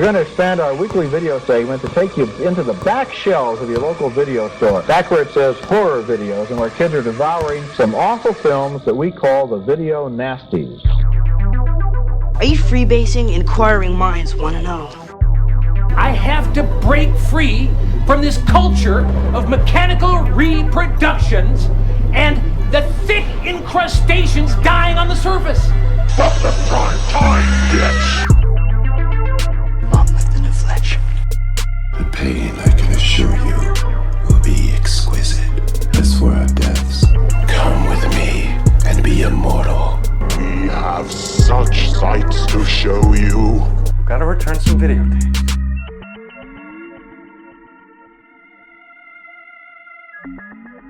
We're going to expand our weekly video segment to take you into the back shelves of your local video store, back where it says horror videos, and where kids are devouring some awful films that we call the video nasties. Are you freebasing? Inquiring minds want to know. I have to break free from this culture of mechanical reproductions and the thick incrustations dying on the surface. Fuck the prime time, bitch! Long live the new Fletch. The pain, I can assure you, will be exquisite. As for our deaths, come with me and be immortal. We have such sights to show you. We've got to return some videotapes.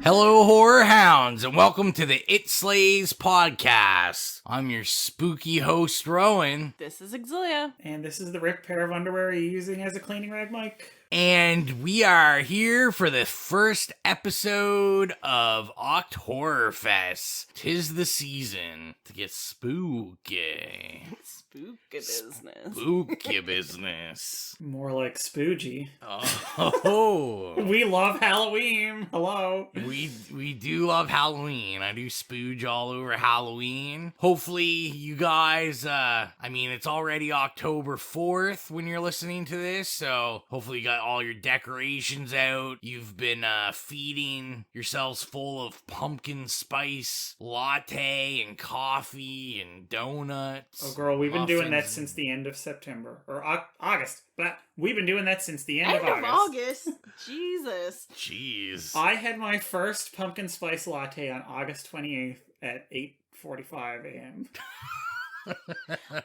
Hello, horror hounds, and welcome to the It Slays podcast. I'm your spooky host, Rowan. This is Xylia. And this is the ripped pair of underwear you're using as a cleaning rag, Mike. And we are here for the first episode of Octoberfest. 'Tis the season to get spooky. Spooky business. Spooky business. More like spoogy. Oh. We love Halloween. Hello. We do love Halloween. I do spooge all over Halloween. Hopefully you guys, it's already October 4th when you're listening to this, so hopefully you got all your decorations out. You've been feeding yourselves full of pumpkin spice latte and coffee and donuts. Oh, girl, we've been doing that since the end of September. Or August. But we've been doing that since the end of August. Jesus. Jeez. I had my first pumpkin spice latte on August 28th at 8:45 a.m.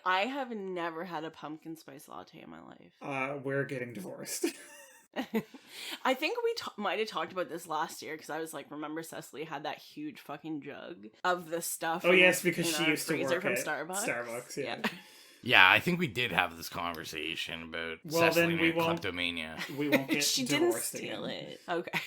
I have never had a pumpkin spice latte in my life. We're getting divorced. I think we might have talked about this last year because I was like, remember Cecily had that huge fucking jug of the stuff. Oh, yes, because she used to work from at Starbucks. Yeah. Yeah, I think we did have this conversation about Cecily and kleptomania. We won't get she divorced didn't steal again. it. Okay.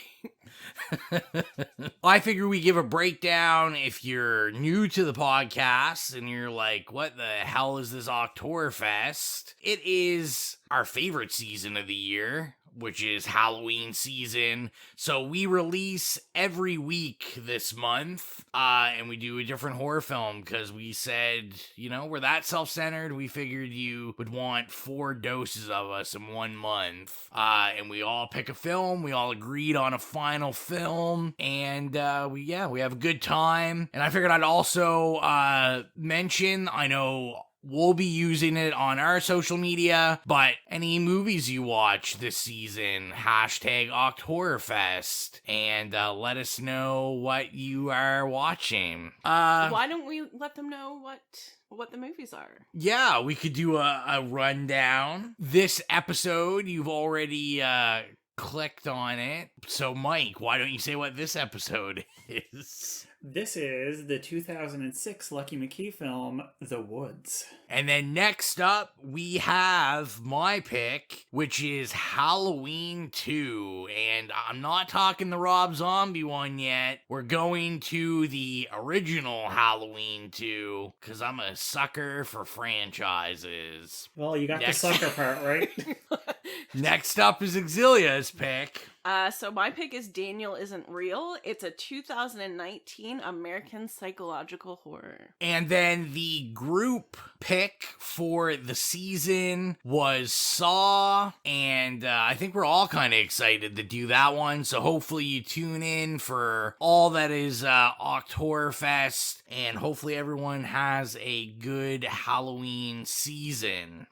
I figure we give a breakdown if you're new to the podcast and you're like, what the hell is this Octoberfest? It is our favorite season of the year, which is Halloween season. So we release every week this month, and we do a different horror film because we said, we're that self-centered. We figured you would want 4 doses of us in 1 month. And we all pick a film. We all agreed on a final film, and we have a good time. And I figured I'd also mention, I know we'll be using it on our social media, but any movies you watch this season, hashtag Octoberfest, and let us know what you are watching. Why don't we let them know what the movies are? Yeah, we could do a rundown. This episode, you've already clicked on it. So, Mike, why don't you say what this episode is? This is the 2006 Lucky McKee film, The Woods. And then next up, we have my pick, which is Halloween 2. And I'm not talking the Rob Zombie one yet. We're going to the original Halloween 2, because I'm a sucker for franchises. Well, you got the sucker part, right? Next up is Xylia's pick. So my pick is Daniel Isn't Real. It's a 2019 American psychological horror. And then the group pick for the season was Saw, and I think we're all kind of excited to do that one, so hopefully you tune in for all that is Octoberfest, and hopefully everyone has a good Halloween season.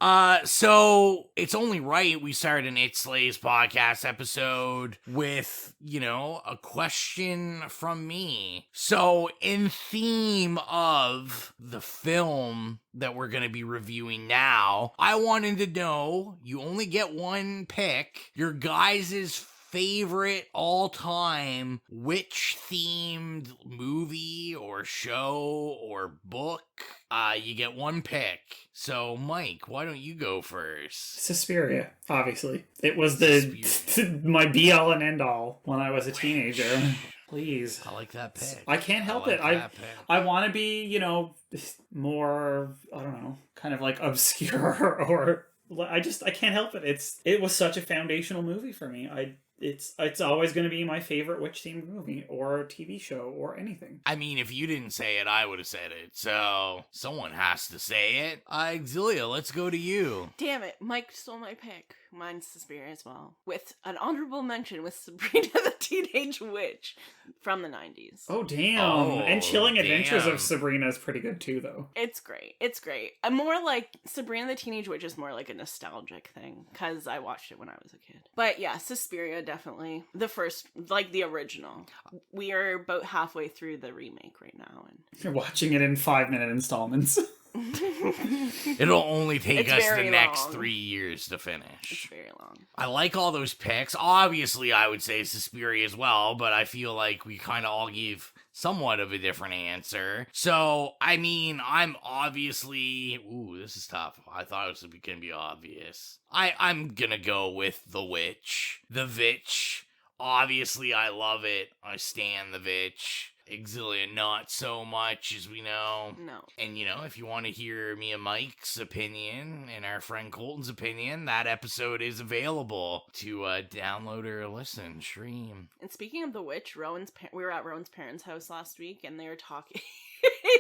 So it's only right we start an It Slays podcast episode with, a question from me. So in theme of the film that we're going to be reviewing now, I wanted to know, you only get one pick, your guys' favorite all-time witch-themed movie or show or book. You get one pick. So, Mike, why don't you go first? Suspiria, obviously. It was my be-all and end-all when I was a teenager. Please. I like that pick. I can't help it. I want to be, more, I don't know, kind of like obscure or I can't help it. It was such a foundational movie for me. It's always going to be my favorite witch-themed movie or TV show or anything. I mean, if you didn't say it, I would have said it. So someone has to say it. Xylia, let's go to you. Damn it, Mike stole my pick. Mine's Suspiria as well. With an honorable mention with Sabrina the Teenage Witch from the 90s. Oh, damn. And Chilling Adventures of Sabrina is pretty good too, though. It's great. It's great. I'm more like Sabrina the Teenage Witch is more like a nostalgic thing because I watched it when I was a kid. But yeah, Suspiria definitely. The first, like the original. We are about halfway through the remake right now. And you're watching it in 5-minute installments. It'll only take us the next long. 3 years to finish. It's very long. I like all those picks. Obviously, I would say Suspiria as well, but I feel like we kind of all gave somewhat of a different answer. So, I mean, I'm obviously... Ooh, this is tough. I thought it was going to be obvious. I'm gonna go with The Witch. The Witch. Obviously, I love it. I stan The Witch. Xylia, not so much, as we know. No. And, you know, if you want to hear me and Mike's opinion and our friend Colton's opinion, that episode is available to download or listen, stream. And speaking of The Witch, we were at Rowan's parents' house last week, and they were talking...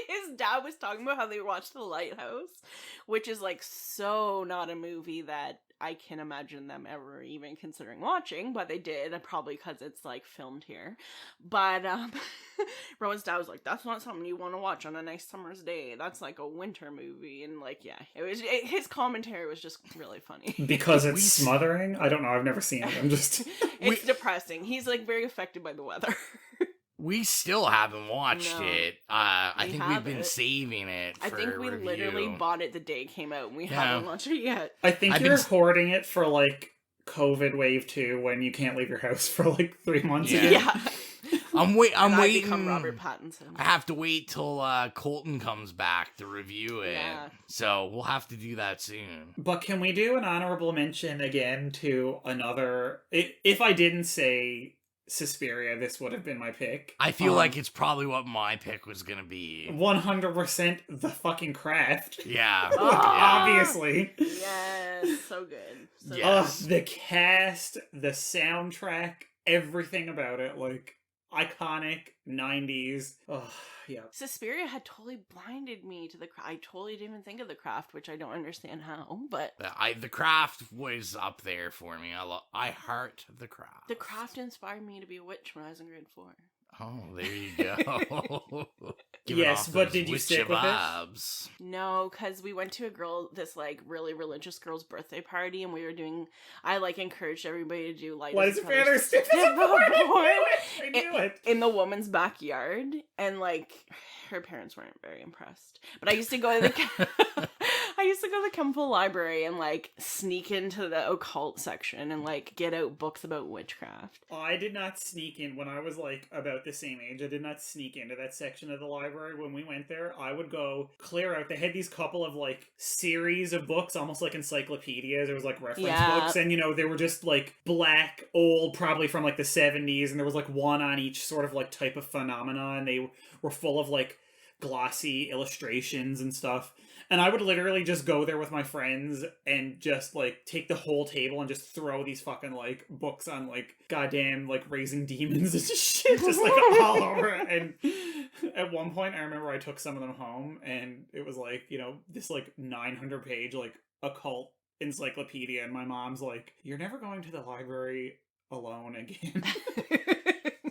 His dad was talking about how they watched The Lighthouse, which is, like, so not a movie that I can imagine them ever even considering watching, but they did, probably because it's, like, filmed here. But, Rowan's dad was like, that's not something you want to watch on a nice summer's day. That's, like, a winter movie. And, like, yeah, his commentary was just really funny. Because it's smothering? I don't know, I've never seen it. I'm just... It's depressing. He's, like, very affected by the weather. We still haven't watched it. I think we've been saving it for I think we review. literally bought it the day it came out, and we haven't watched it yet. I think you're hoarding it for, like, COVID wave 2 when you can't leave your house for, like, 3 months again. Yeah. I'm waiting. Become Robert Pattinson. I have to wait till Colton comes back to review it. Yeah. So we'll have to do that soon. But can we do an honorable mention again to another... If I didn't say... Suspiria, this would have been my pick. I feel like it's probably what my pick was gonna be. 100% The fucking Craft. Yeah. Obviously. Yes, so good. Yes. The cast, the soundtrack, everything about it, like, iconic 90s. Yeah. Suspiria had totally blinded me to the Craft. I totally didn't even think of The Craft, which I don't understand how, but... The Craft was up there for me. I heart The Craft. The Craft inspired me to be a witch when I was in grade 4. Oh, there you go. Yes, but did you stick with it? No, because we went to this like really religious girl's birthday party, and we were doing. I like encouraged everybody to do like. What is Banner Stiff as a Board? I knew it. In the woman's backyard, and like her parents weren't very impressed. But I used to go to the. I used to go to the Kemple Library and like sneak into the occult section and like get out books about witchcraft. I did not sneak in when I was like about the same age. I did not sneak into that section of the library. When we went there, I would go clear out. They had these couple of like series of books, almost like encyclopedias. There was like reference books, and you know they were just like black, old, probably from like the 70s, and there was like one on each sort of like type of phenomena, and they were full of like glossy illustrations and stuff. And I would literally just go there with my friends and just, like, take the whole table and just throw these fucking, like, books on, like, goddamn, like, raising demons and shit, just, like, all over. And at one point, I remember I took some of them home, and it was, like, you know, this, like, 900-page, like, occult encyclopedia, and my mom's like, you're never going to the library alone again.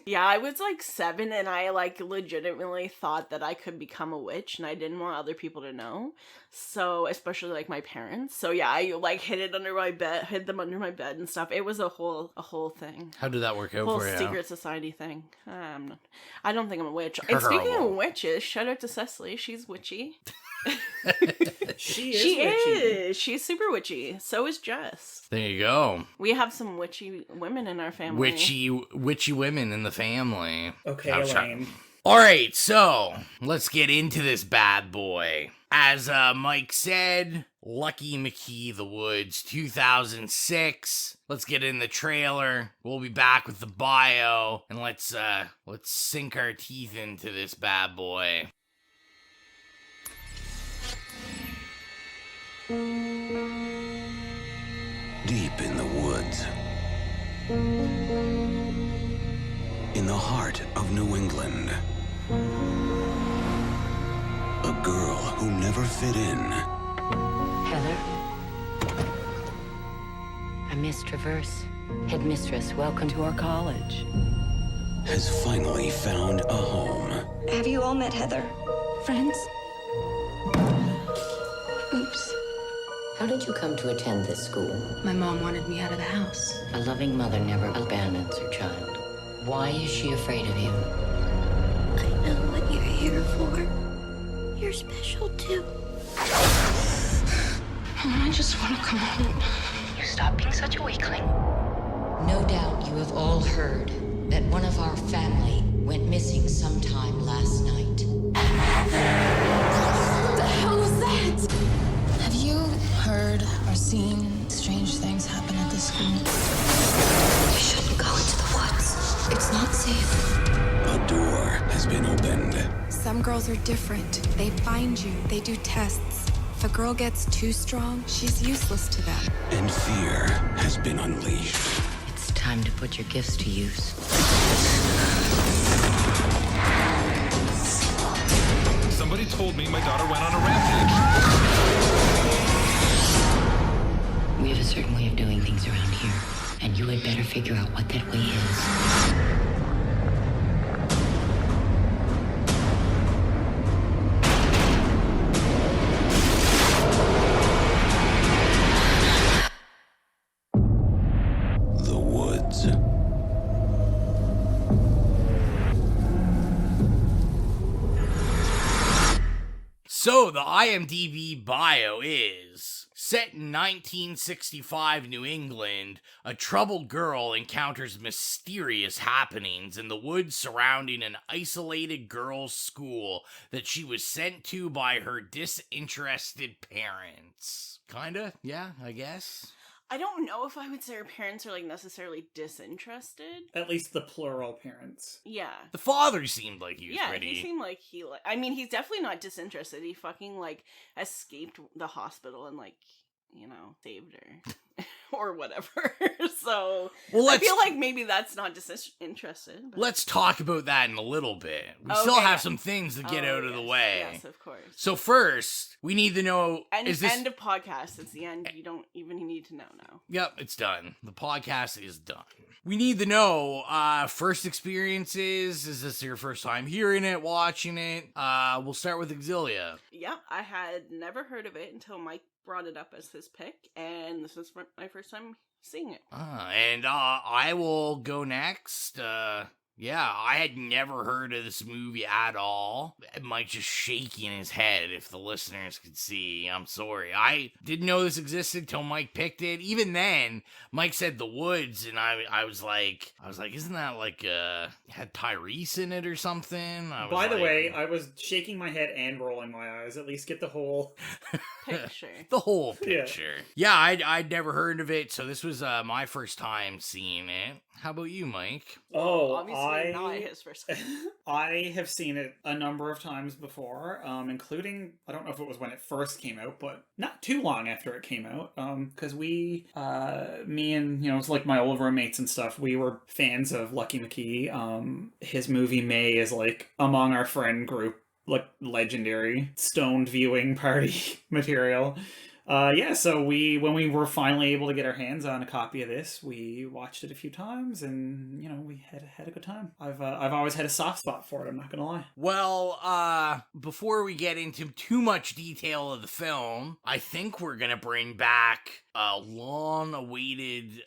Yeah, I was like 7 and I like legitimately thought that I could become a witch and I didn't want other people to know. So, especially like my parents. So yeah, I like hid them under my bed and stuff. It was a whole thing. How did that work out for you? Whole secret society thing. I don't think I'm a witch. And speaking of witches, shout out to Cecily. She's witchy. She is. She's super witchy. So is Jess. There you go. We have some witchy women in our family. Witchy women in the family. Okay, Elaine. All right, so let's get into this bad boy. As Mike said, Lucky McKee, The Woods, 2006. Let's get in the trailer. We'll be back with the bio, and let's sink our teeth into this bad boy. In the heart of New England, a girl who never fit in. Heather? I'm Miss Traverse. Headmistress, welcome to our college. Has finally found a home. Have you all met Heather? Friends? Oops. How did you come to attend this school? My mom wanted me out of the house. A loving mother never abandons her child. Why is she afraid of you? I know what you're here for. You're special too. I just want to come home. You stop being such a weakling. No doubt you have all heard that one of our family went missing sometime last night. What the hell was that? Have you heard or seen strange things happen at this school? You shouldn't go into the woods. It's not safe. A door has been opened. Some girls are different. They find you. They do tests. If a girl gets too strong, she's useless to them. And fear has been unleashed. It's time to put your gifts to use. Somebody told me my daughter went on a rampage. We have a certain way of doing things around here, and you had better figure out what that way is. The woods. So, the IMDb bio is: set in 1965 New England, a troubled girl encounters mysterious happenings in the woods surrounding an isolated girls' school that she was sent to by her disinterested parents. Kinda? Yeah, I guess. I don't know if I would say her parents are, like, necessarily disinterested. At least the plural parents. Yeah. The father seemed like he was pretty... Yeah, he seemed like he, I mean, he's definitely not disinterested. He fucking, like, escaped the hospital and, like, you know, saved her. Or whatever. So, well, I feel like maybe that's not disinterested. But... Let's talk about that in a little bit. We still have some things to get out of the way. Yes, of course. So first, we need to know... End of podcast. It's the end. You don't even need to know now. Yep, it's done. The podcast is done. We need to know, first experiences. Is this your first time hearing it, watching it? We'll start with Xylia. Yep, I had never heard of it until Mike brought it up as his pick, and this was my first time seeing it. And I will go next. Yeah, I had never heard of this movie at all. Mike just shaking his head if the listeners could see. I'm sorry. I didn't know this existed till Mike picked it. Even then, Mike said The Woods, and I was like, isn't that like, had Tyrese in it or something? By the way, I was shaking my head and rolling my eyes. At least get the whole... picture. The whole picture. Yeah, I'd never heard of it, so this was my first time seeing it. How about you, Mike? Oh, obviously not his first time. I have seen it a number of times before, including, I don't know if it was when it first came out, but not too long after it came out, because me and, you know, it's like my old roommates and stuff, we were fans of Lucky McKee. His movie May is like among our friend group, like legendary stoned viewing party material. So when we were finally able to get our hands on a copy of this, we watched it a few times, and you know, we had a good time. I've always had a soft spot for it, I'm not gonna lie. Well, before we get into too much detail of the film, I think we're gonna bring back a long-awaited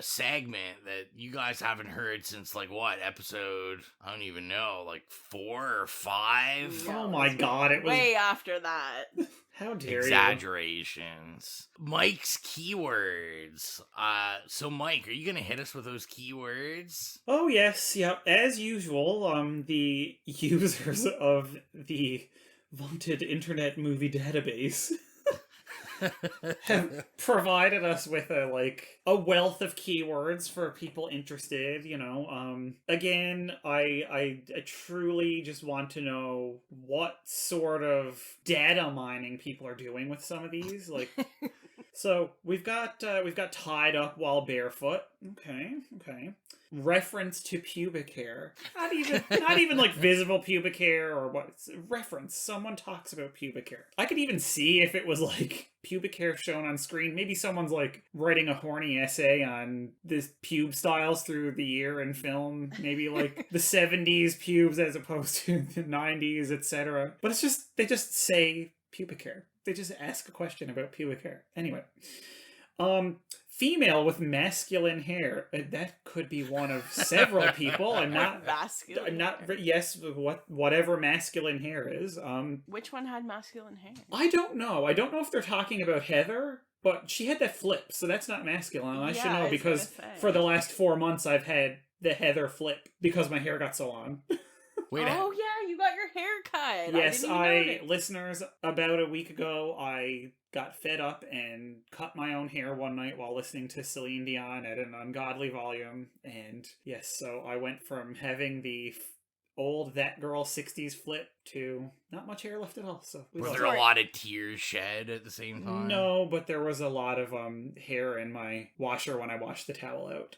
segment that you guys haven't heard since, like, what, episode, I don't even know, like 4 or 5? No, oh my god, it was... way after that. How dare Exaggerations. Mike's keywords. So Mike, are you gonna hit us with those keywords? Oh yes, yep. As usual, the users of the vaunted Internet Movie Database have provided us with a wealth of keywords for people interested, you know. Again, I truly just want to know what sort of data mining people are doing with some of these. Like, So we've got tied up while barefoot. Okay. Reference to pubic hair. Not even like visible pubic hair or what. It's reference. Someone talks about pubic hair. I could even see if it was like pubic hair shown on screen. Maybe someone's like writing a horny essay on this pube styles through the year in film. Maybe like the 70s pubes as opposed to the 90s, etc. But it's just, they just say pubic hair. They just ask a question about pubic hair. Anyway. Female with masculine hair. That could be one of several people. Yes, whatever masculine hair is. Which one had masculine hair? I don't know. I don't know if they're talking about Heather, but she had that flip, so that's not masculine. I should know because for the last 4 months I've had the Heather flip because my hair got so long. Oh yeah, you got your hair cut. Yes, listeners, about a week ago, I got fed up and cut my own hair one night while listening to Celine Dion at an ungodly volume. And yes, so I went from having the old That Girl 60s flip to not much hair left at all. So were there a lot of tears shed at the same time? No, but there was a lot of hair in my washer when I washed the towel out.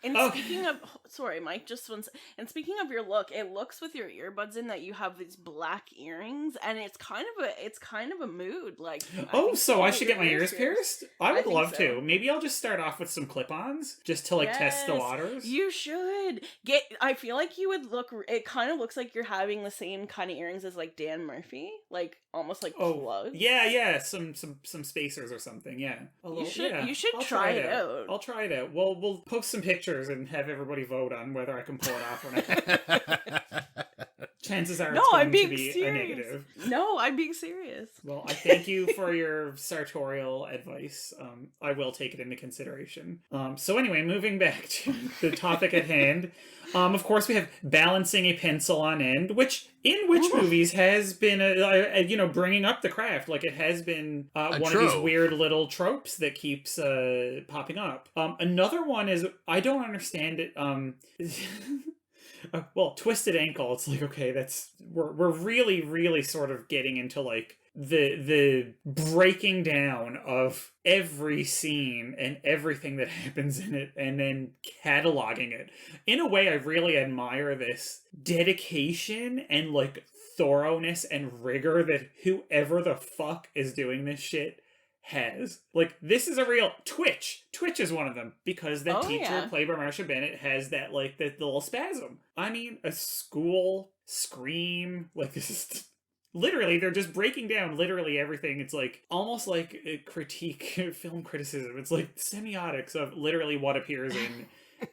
And speaking of, sorry, Mike, and speaking of your look, it looks with your earbuds in that you have these black earrings, and it's kind of a mood. Like, I should get my ears pierced? I would love to. Maybe I'll just start off with some clip-ons just to test the waters. You should I feel like you would look. It kind of looks like you're having the same kind of earrings as like Dan Murphy, like almost like plugs. Yeah, some spacers or something. Yeah, you should try it out. I'll try it out. We'll post some pictures and have everybody vote on whether I can pull it off or not. Chances are it's going to be a negative. No, I'm being serious. Well, I thank you for your sartorial advice. I will take it into consideration. So anyway, moving back to the topic at hand. Of course, we have balancing a pencil on end, which in Witch movies has been, bringing up the craft. Like, it has been one of these weird little tropes that keeps popping up. Another one is, I don't understand it. Twisted ankle. It's like, okay, we're really, really sort of getting into like the breaking down of every scene and everything that happens in it and then cataloging it. In a way, I really admire this dedication and like thoroughness and rigor that whoever the fuck is doing this shit has. Like, this is a real Twitch is one of them, because the teacher played by Marsha Bennett has that like the little spasm. I mean, a school scream, like, this is literally, they're just breaking down literally everything. It's like almost like a critique, film criticism. It's like semiotics of literally what appears in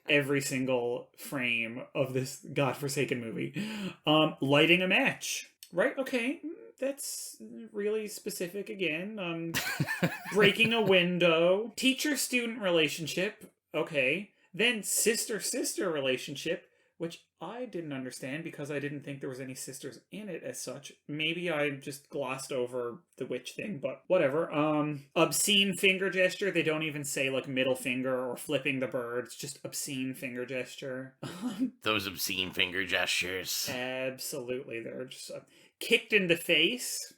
every single frame of this godforsaken movie. Lighting a match, right? Okay, that's really specific again. Breaking a window. Teacher-student relationship. Okay. Then sister-sister relationship, which I didn't understand because I didn't think there was any sisters in it as such. Maybe I just glossed over the witch thing, but whatever. Obscene finger gesture. They don't even say like middle finger or flipping the bird. It's just obscene finger gesture. Those obscene finger gestures. Absolutely. They're just kicked in the face.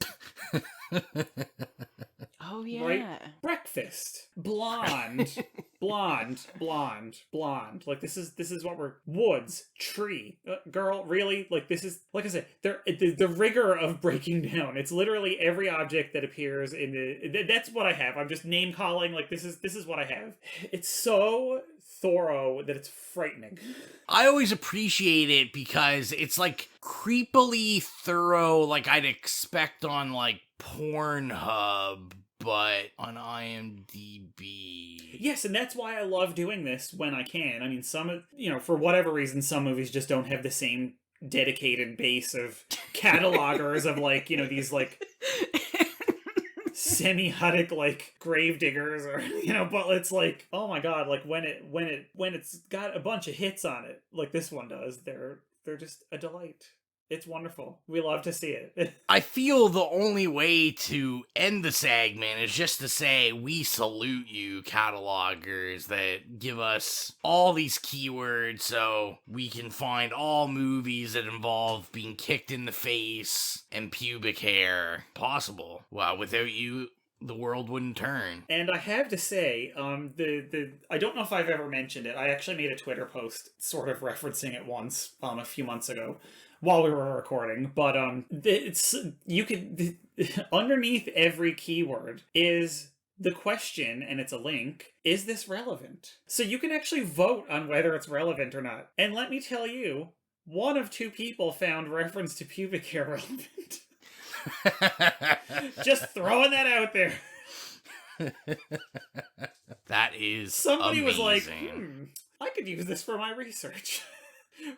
Oh yeah. Right? Breakfast. Blonde. blonde. Like, this is what we're... Woods. Tree. Girl, really? Like, this is... Like I said, the rigor of breaking down. It's literally every object that appears in the... That's what I have. I'm just name-calling. Like, this is what I have. It's so thorough that it's frightening. I always appreciate it because it's, like, creepily thorough, like I'd expect on, like, Pornhub, but on IMDb. Yes, and that's why I love doing this when I can. I mean, for whatever reason, some movies just don't have the same dedicated base of catalogers of, like, these, like, semiotic, like, gravediggers, or, but it's like, oh my god, like, when it's got a bunch of hits on it, like this one does, they're just a delight. It's wonderful. We love to see it. I feel the only way to end the segment is just to say we salute you, catalogers, that give us all these keywords so we can find all movies that involve being kicked in the face and pubic hair possible. Well, without you, the world wouldn't turn. And I have to say, I don't know if I've ever mentioned it. I actually made a Twitter post sort of referencing it once, a few months ago, while we were recording. But underneath every keyword is the question, and it's a link, is this relevant? So you can actually vote on whether it's relevant or not. And let me tell you, one of two people found reference to pubic hair relevant. Just throwing that out there. That is Somebody amazing. was like, I could use this for my research.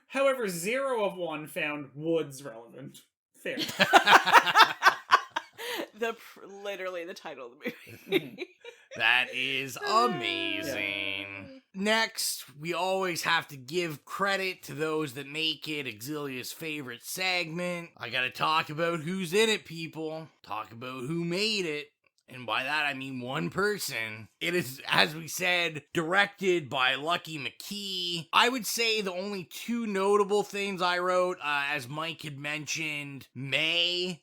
However, 0 of 1 found woods relevant. Fair. Literally the title of the movie. That is amazing. Yeah. Next, we always have to give credit to those that make it Xylia's favorite segment. I gotta talk about who's in it, people. Talk about who made it. And by that, I mean one person. It is, as we said, directed by Lucky McKee. I would say the only two notable things I wrote, as Mike had mentioned, May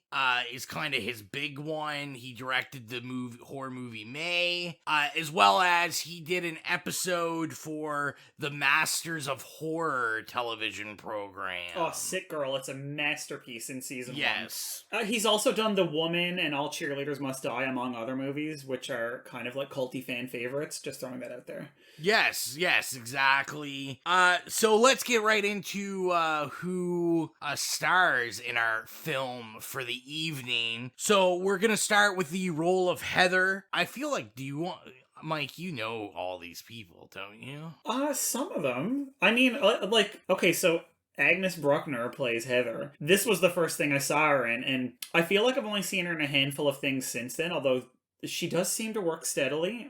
is kind of his big one. He directed the horror movie May, as well as he did an episode for the Masters of Horror television program. Oh, Sick Girl. It's a masterpiece in season 1. Yes. He's also done The Woman and All Cheerleaders Must Die, among other movies, which are kind of like culty fan favorites. Just throwing that out there. Yes, exactly. So let's get right into who stars in our film for the evening. So we're gonna start with the role of Heather. I feel like, Mike, you know all these people, don't you? Some of them. I mean, okay, so Agnes Bruckner plays Heather. This was the first thing I saw her in, and I feel like I've only seen her in a handful of things since then, although she does seem to work steadily.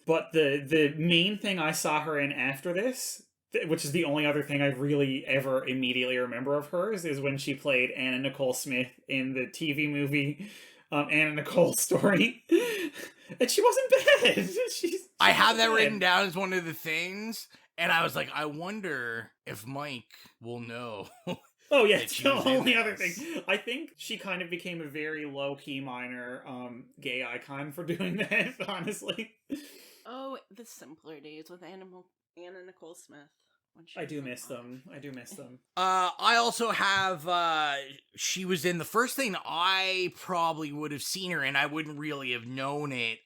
But the main thing I saw her in after this, which is the only other thing I really ever immediately remember of hers, is when she played Anna Nicole Smith in the TV movie Anna Nicole's Story. And she wasn't bad. I have that written down as one of the things, and I was like, I wonder if Mike will know. Oh, yeah, it's the only other thing. I think she kind of became a very low-key minor gay icon for doing that, honestly. Oh, the simpler days with Anna Nicole Smith. I do miss them. I also have, she was in the first thing I probably would have seen her in. I wouldn't really have known it.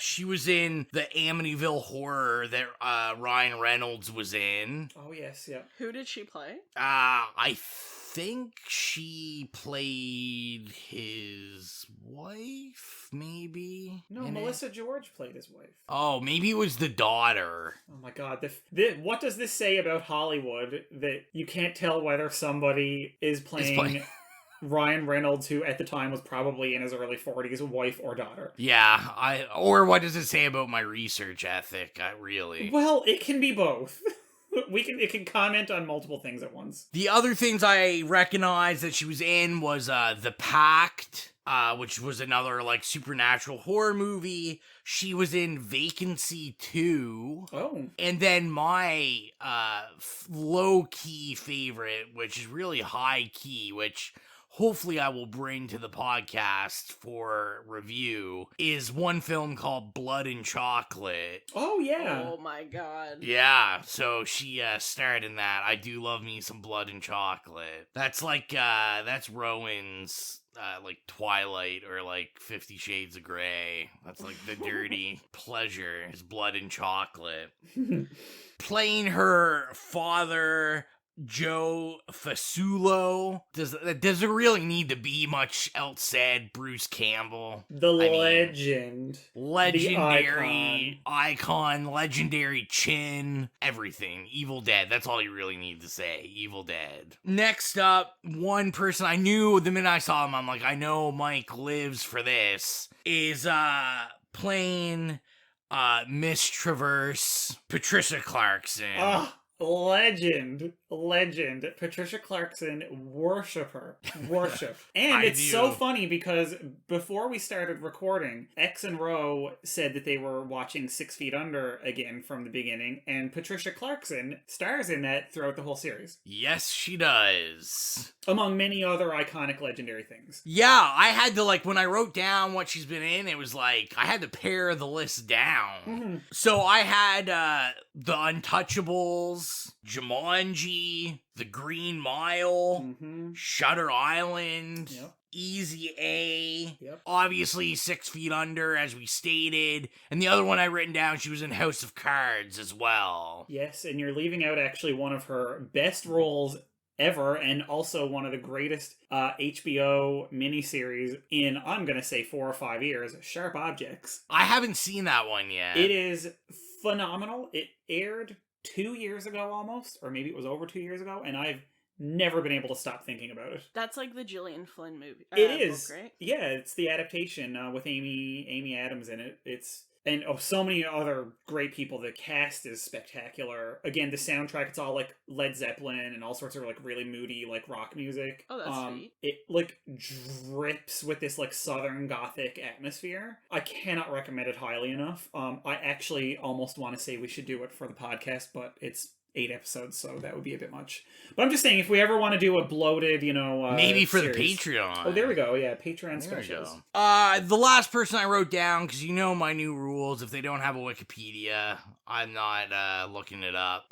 She was in the Amityville Horror that Ryan Reynolds was in. Oh, yes, yeah. Who did she play? I think she played his wife, maybe? No, Melissa George played his wife. Oh, maybe it was the daughter. Oh my god, what does this say about Hollywood, that you can't tell whether somebody is playing Ryan Reynolds, who at the time was probably in his early 40s, wife or daughter? Yeah, or what does it say about my research ethic? Well, it can be both. It can comment on multiple things at once. The other things I recognized that she was in was The Pact, which was another supernatural horror movie. She was in Vacancy 2. Oh. And then my low-key favorite, which is really high-key, which hopefully I will bring to the podcast for review, is one film called Blood and Chocolate. Oh, yeah. Oh, my God. Yeah, so she starred in that. I do love me some Blood and Chocolate. That's that's Rowan's, Twilight or, 50 Shades of Grey. That's, the dirty pleasure, is Blood and Chocolate. Playing her father, Joe Fasulo. Does it really need to be much else said? Bruce Campbell, legend, legendary icon, legendary chin, everything. Evil Dead. That's all you really need to say. Evil Dead. Next up, one person I knew the minute I saw him, I'm like, I know Mike lives for this, is playing Miss Traverse, Patricia Clarkson. legend, Patricia Clarkson, worship. And it's so funny because before we started recording, X and Ro said that they were watching 6 Feet Under again from the beginning, and Patricia Clarkson stars in that throughout the whole series. Yes, she does. Among many other iconic legendary things. Yeah, I had to, like, when I wrote down what she's been in, it was like, I had to pare the list down. Mm-hmm. So I had The Untouchables, Jumanji, The Green Mile, Shutter Island, Easy A, obviously 6 Feet Under, as we stated, and the other one I written down, she was in House of Cards as well. Yes, and you're leaving out actually one of her best roles ever, and also one of the greatest HBO miniseries in, I'm gonna say, 4 or 5 years, Sharp Objects. I haven't seen that one yet. It is phenomenal. It aired 2 years ago almost, or maybe it was over 2 years ago, and I've never been able to stop thinking about it. That's like the Gillian Flynn movie. It is. Book, right? Yeah, it's the adaptation with Amy Adams in it. And so many other great people. The cast is spectacular. Again, the soundtrack, it's all like Led Zeppelin and all sorts of like really moody like rock music. Oh, that's sweet. It like drips with this like Southern Gothic atmosphere. I cannot recommend it highly enough. I actually almost want to say we should do it for the podcast, but it's 8 episodes, so that would be a bit much. But I'm just saying, if we ever want to do a bloated, maybe for series. the Patreon. Oh, there we go. Yeah, Patreon specials. The last person I wrote down, because you know my new rules, if they don't have a Wikipedia, I'm not looking it up,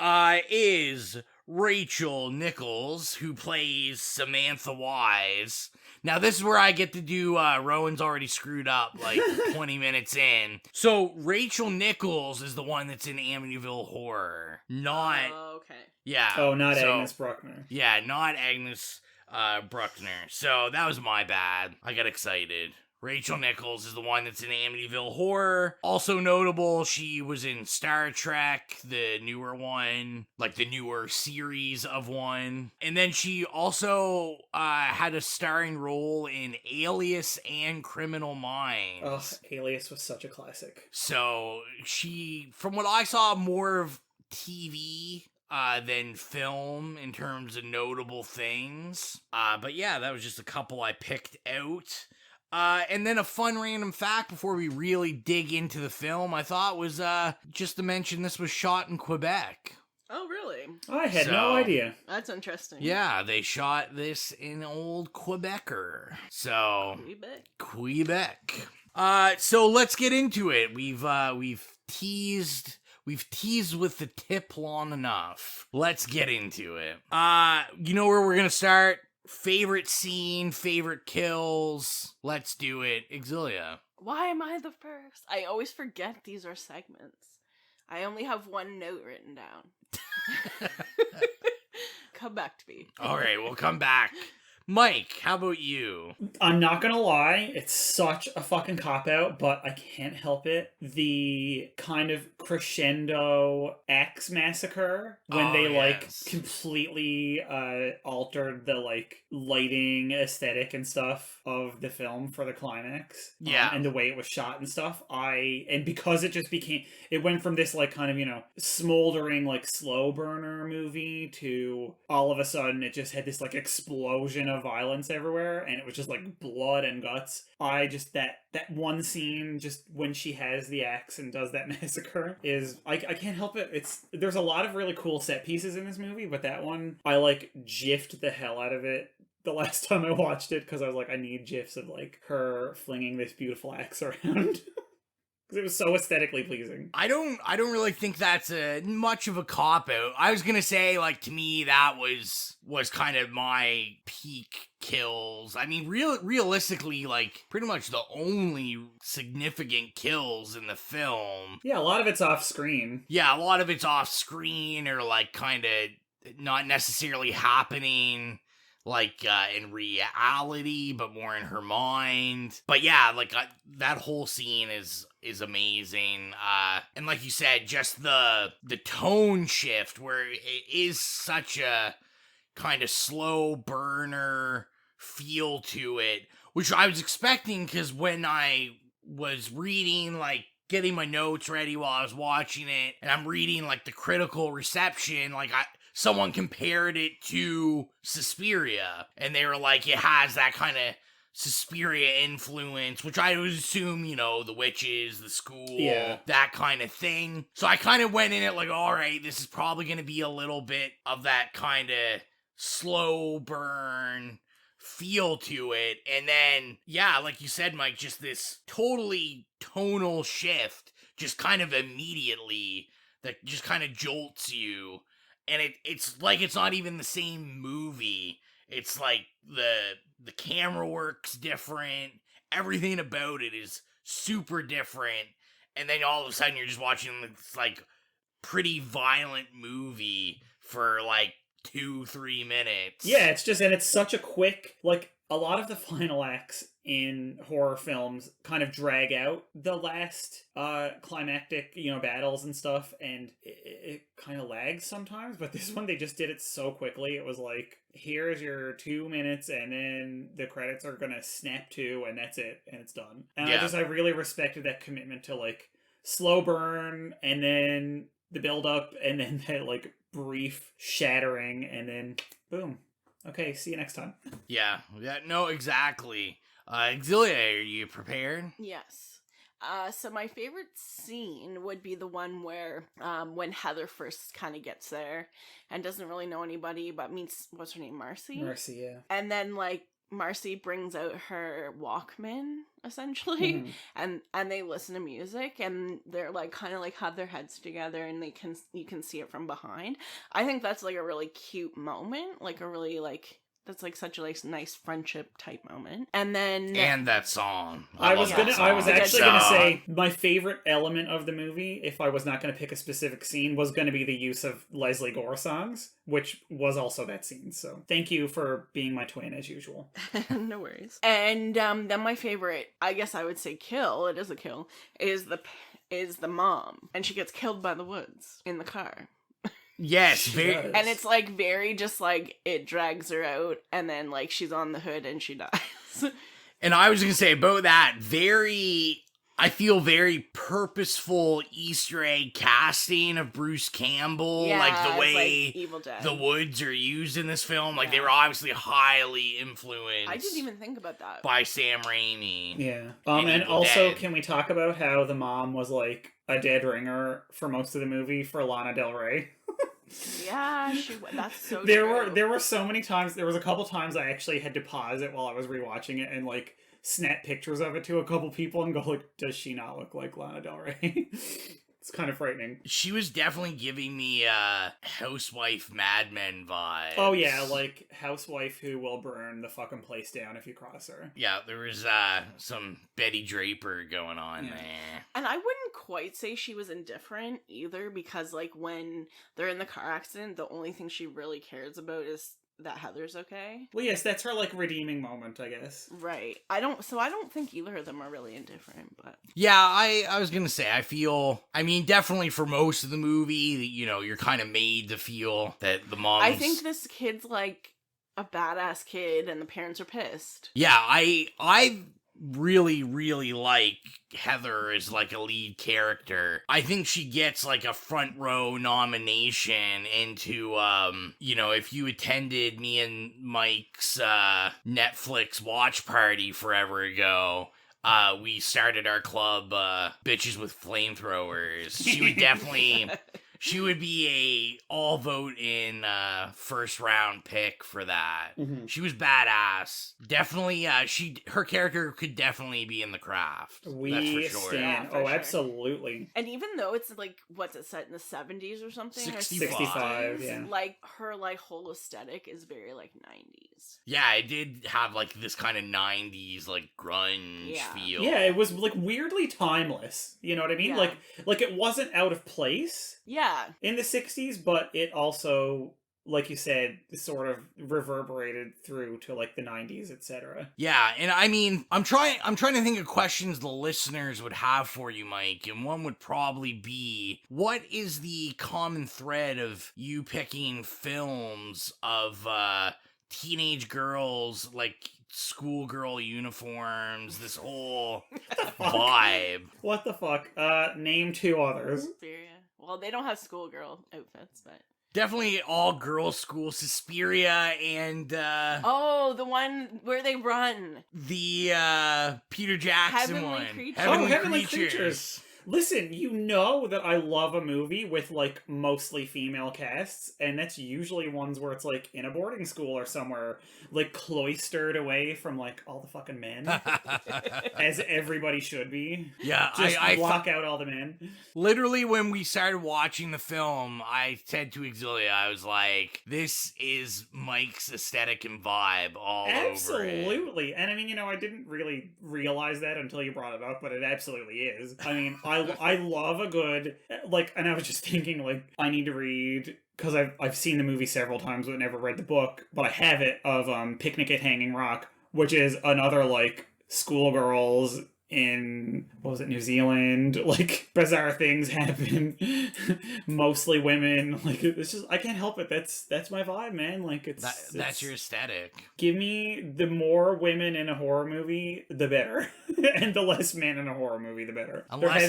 is Rachel Nichols, who plays Samantha Wise. Now, this is where I get to do, Rowan's already screwed up, like, 20 minutes in. So, Rachel Nichols is the one that's in Amityville Horror. Not... Oh, okay. Yeah. Oh, not Agnes Bruckner. Yeah, not Agnes Bruckner. So, that was my bad. I got excited. Rachel Nichols is the one that's in Amityville Horror. Also notable, she was in Star Trek, the newer one, like the newer series of one. And then she also had a starring role in Alias and Criminal Minds. Oh, Alias was such a classic. So she, from what I saw, more of TV than film in terms of notable things. But yeah, that was just a couple I picked out. And then a fun random fact before we really dig into the film, I thought was just to mention this was shot in Quebec. Oh, really? I had no idea. That's interesting. Yeah, they shot this in old Quebecer. So, Quebec. So let's get into it. We've teased with the tip long enough. Let's get into it. You know where we're gonna start? Favorite scene, favorite kills. Let's do it. Xylia. Why am I the first? I always forget these are segments. I only have one note written down. Come back to me. All right, we'll come back. Mike, how about you? I'm not gonna lie, it's such a fucking cop-out, but I can't help it. The kind of crescendo Axe massacre, when they completely altered the like lighting aesthetic and stuff of the film for the climax. Yeah. And the way it was shot and stuff. And because it just it went from this like kind of, smoldering like slow burner movie to all of a sudden it just had this like explosion of violence everywhere, and it was just like blood and guts. I just that one scene, just when she has the axe and does that massacre, is I can't help it. There's a lot of really cool set pieces in this movie, but that one I like gifed the hell out of it the last time I watched it, because I was like, I need gifs of like her flinging this beautiful axe around. It was so aesthetically pleasing. I don't really think that's much of a cop-out. I was gonna say, like, to me, that was kind of my peak kills. I mean, realistically, like, pretty much the only significant kills in the film. Yeah, a lot of it's off-screen. Yeah, a lot of it's off-screen, or, like, kind of not necessarily happening like in reality, but more in her mind. But yeah, like that whole scene is amazing. And like you said, just the tone shift where it is such a kind of slow burner feel to it, which I was expecting, because when I was reading like getting my notes ready while I was watching it, and I'm reading like the critical reception, like someone compared it to Suspiria, and they were like, it has that kind of Suspiria influence, which I would assume, you know, the witches, the school, that kind of thing. So I kind of went in it like, all right, this is probably going to be a little bit of that kind of slow burn feel to it. And then, yeah, like you said, Mike, just this totally tonal shift, just kind of immediately, that just kind of jolts you. And it's like it's not even the same movie. It's like the camera work's different. Everything about it is super different. And then all of a sudden you're just watching this like pretty violent movie for like 2-3 minutes. Yeah, it's just, and it's such a quick, like, a lot of the final acts in horror films kind of drag out the last climactic, you know, battles and stuff, and it kind of lags sometimes, but this one, they just did it so quickly. It was like, here's your 2 minutes, and then the credits are gonna snap to, and that's it, and it's done. And I really respected that commitment to, like, slow burn, and then the build up, and then that, like, brief shattering, and then boom. Okay, see you next time. Yeah, no, exactly. Xylia, are you prepared? Yes. So my favorite scene would be the one where, when Heather first kind of gets there and doesn't really know anybody, but meets, what's her name, Marcy? Marcy, yeah. And then, like, Marcy brings out her Walkman, essentially, and they listen to music, and they're like kind of like have their heads together, and you can see it from behind. I think that's like a really cute moment, like a really like that's like such a like nice friendship type moment. And then that song. I was actually gonna say my favorite element of the movie, if I was not gonna pick a specific scene, was gonna be the use of Leslie Gore songs, which was also that scene. So thank you for being my twin as usual. No worries. And then my favorite, I guess I would say kill, it is a kill, is the mom, and she gets killed by the woods in the car. Yes, very. And it's like very just like it drags her out, and then like she's on the hood and she dies. And I was gonna say about that, I feel very purposeful Easter egg casting of Bruce Campbell, like the way like Evil Dead. The woods are used in this film. Like they were obviously highly influenced. I didn't even think about that. By Sam Raimi. Yeah. And also, Can we talk about how the mom was like a dead ringer for most of the movie for Lana Del Rey? Yeah, that's so true. There were so many times, there was a couple times I actually had to pause it while I was rewatching it and like snap pictures of it to a couple people and go like, does she not look like Lana Del Rey? It's kind of frightening. She was definitely giving me housewife Mad Men vibes. Oh yeah, like housewife who will burn the fucking place down if you cross her. Yeah, there was some Betty Draper going on there. And I wouldn't quite say she was indifferent either, because like when they're in the car accident, the only thing she really cares about is that Heather's okay. Well, yes, that's her like redeeming moment, I guess. Right. I don't think either of them are really indifferent, but yeah, I was gonna say, I mean, definitely for most of the movie, you know, you're kind of made to feel that the mom's... I think this kid's like a badass kid and the parents are pissed. Yeah, I really, really like Heather as like a lead character. I think she gets like a front row nomination into, you know, if you attended me and Mike's Netflix watch party forever ago, we started our club, Bitches with Flamethrowers. She would definitely... She would be a all vote in first round pick for that. Mm-hmm. She was badass. Definitely, her character could definitely be in The Craft. That's for sure. Stand. Yeah, for sure. Absolutely. And even though it's like, what's it set in the 70s or something? 65, yeah. Like her like whole aesthetic is very like 90s. Yeah, it did have like this kind of 90s like grunge feel. Yeah, it was like weirdly timeless. You know what I mean? Yeah. Like it wasn't out of place. Yeah. In the 60s, but it also, like you said, sort of reverberated through to like the 90s, etc. Yeah, and I mean, I'm trying to think of questions the listeners would have for you, Mike, and one would probably be, what is the common thread of you picking films of teenage girls like schoolgirl uniforms, this whole vibe. What the fuck? Name 2 others. Suspiria. Well, they don't have schoolgirl outfits, but... Definitely all girls school. Suspiria and oh, the one where they run. The Peter Jackson Heavenly one. Creatures. Heavenly Creatures. Listen, you know that I love a movie with, like, mostly female casts, and that's usually ones where it's, like, in a boarding school or somewhere, like, cloistered away from, like, all the fucking men. As everybody should be. Yeah, Just block out all the men. Literally, when we started watching the film, I said to Xylia, I was like, this is Mike's aesthetic and vibe all over it. Absolutely. And I mean, you know, I didn't really realize that until you brought it up, but it absolutely is. I mean, I love a good, like, and I was just thinking, like, I need to read, because I've seen the movie several times but never read the book, but I have it, of Picnic at Hanging Rock, which is another, like, schoolgirls in, what was it, New Zealand, like, bizarre things happen, mostly women, like, it's just, I can't help it, that's my vibe, man, like, that's your aesthetic. Give me the more women in a horror movie, the better, and the less men in a horror movie, the better. Unless there has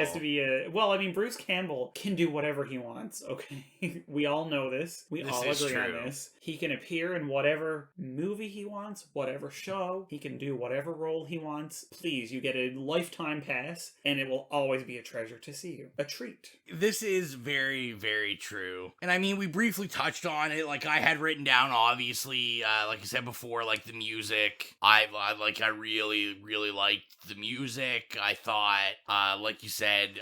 it's to be a, well, I mean, Bruce Campbell can do whatever he wants, okay? We all know this. We all agree on this. He can appear in whatever movie he wants, whatever show. He can do whatever role he wants. Please, you get a lifetime pass, and it will always be a treasure to see you. A treat. This is very, very true. And I mean, we briefly touched on it. Like, I had written down, obviously, like I said before, like, the music. I really, really liked the music. I thought, like you said,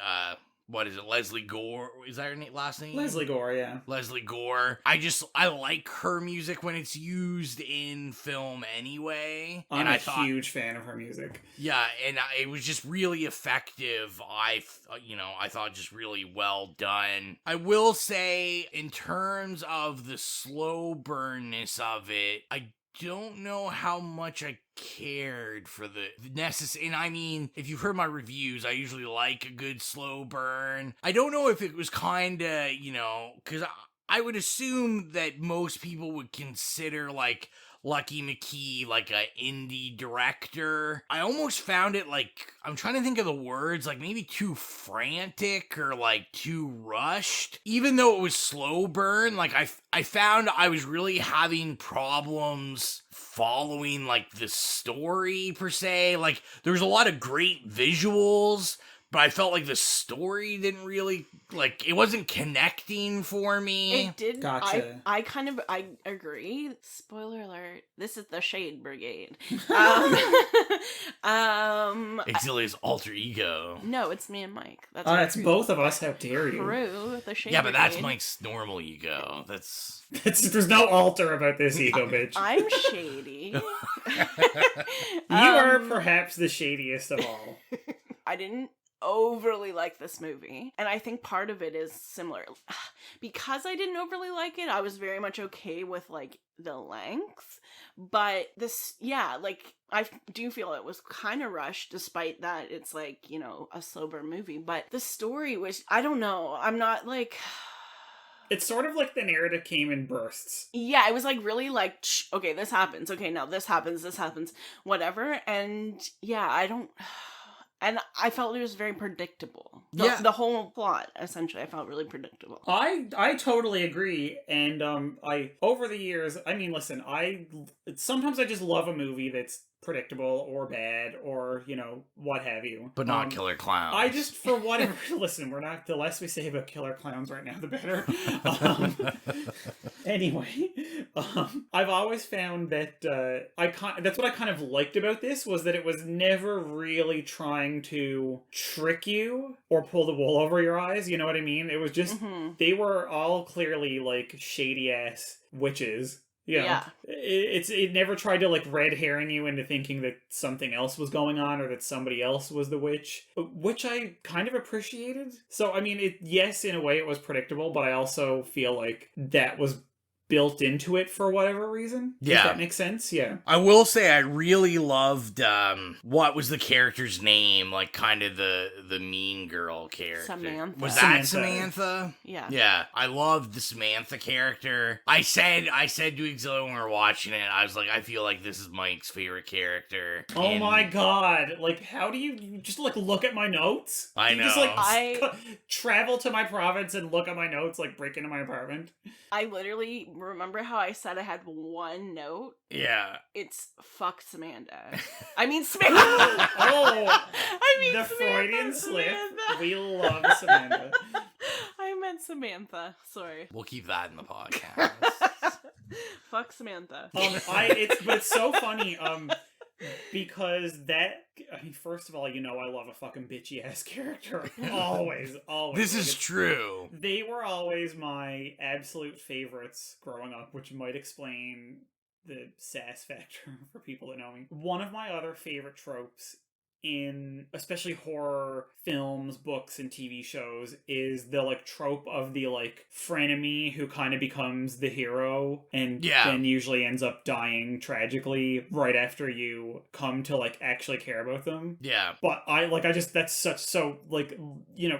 what is it, Leslie Gore? Is that her last name? Leslie Gore, yeah. Leslie Gore. I like her music when it's used in film anyway. I'm a huge fan of her music. Yeah, and it was just really effective. I thought just really well done. I will say, in terms of the slow burnness of it, I don't know how much I cared for the necessary, and I mean, if you've heard my reviews, I usually like a good slow burn. I don't know if it was kinda, because I would assume that most people would consider, like, Lucky McKee, like, a indie director. I almost found it, like, I'm trying to think of the words, like, maybe too frantic or, like, too rushed. Even though it was slow burn, like, I found I was really having problems following, like, the story, per se. Like, there was a lot of great visuals, but I felt like the story didn't really, like, it wasn't connecting for me. It did. Gotcha. I agree. Spoiler alert. This is the Shade Brigade. Xylia's alter ego. No, it's me and Mike. That's both of us. How dare you? True. The Shade Yeah, but Brigade. that's Mike's normal ego. There's no alter about this ego, bitch. I'm shady. You are perhaps the shadiest of all. I didn't overly like this movie, and I think part of it is similar. Because I didn't overly like it, I was very much okay with, like, the length, but this, yeah, like, I do feel it was kind of rushed, despite that it's, like, a slow burn movie, but the story was, I don't know, I'm not, like... It's sort of like the narrative came in bursts. Yeah, it was, like, really, like, okay, this happens, okay, now this happens, whatever, and, yeah, I don't... And I felt it was very predictable. The whole plot, essentially, I felt really predictable. I totally agree. And over the years, I mean, listen, sometimes I just love a movie that's predictable or bad or, what have you. But not Killer Clowns. I just, for whatever, listen, the less we say about Killer Clowns right now, the better. Anyway, I've always found that that's what I kind of liked about this, was that it was never really trying to trick you or pull the wool over your eyes, you know what I mean? It was just, they were all clearly, like, shady-ass witches. Yeah. It never tried to, like, red herring you into thinking that something else was going on or that somebody else was the witch, which I kind of appreciated. So, I mean, yes, in a way it was predictable, but I also feel like that was built into it for whatever reason. Yeah. Does that make sense? Yeah. I will say I really loved, what was the character's name? Like, kind of the mean girl character. Samantha. Was that Samantha? Yeah. Yeah. I loved the Samantha character. I said to Xylia when we were watching it, I was like, I feel like this is Mike's favorite character. Oh my god. Like, how do you just, like, look at my notes? I know. You just, like, travel to my province and look at my notes, like, break into my apartment? I literally remember how I said I had one note. Yeah. It's fuck Samantha. I mean Samantha. I mean the Samantha, Freudian slip. Samantha. We love Samantha. I meant Samantha. Sorry. We'll keep that in the podcast. Fuck Samantha. It's so funny. Because first of all, I love a fucking bitchy ass character. Always. This is true. They were always my absolute favorites growing up, which might explain the sass factor for people that know me. One of my other favorite tropes in especially horror films, books, and TV shows is the like trope of the like frenemy who kind of becomes the hero and then usually ends up dying tragically right after you come to like actually care about them. Yeah. But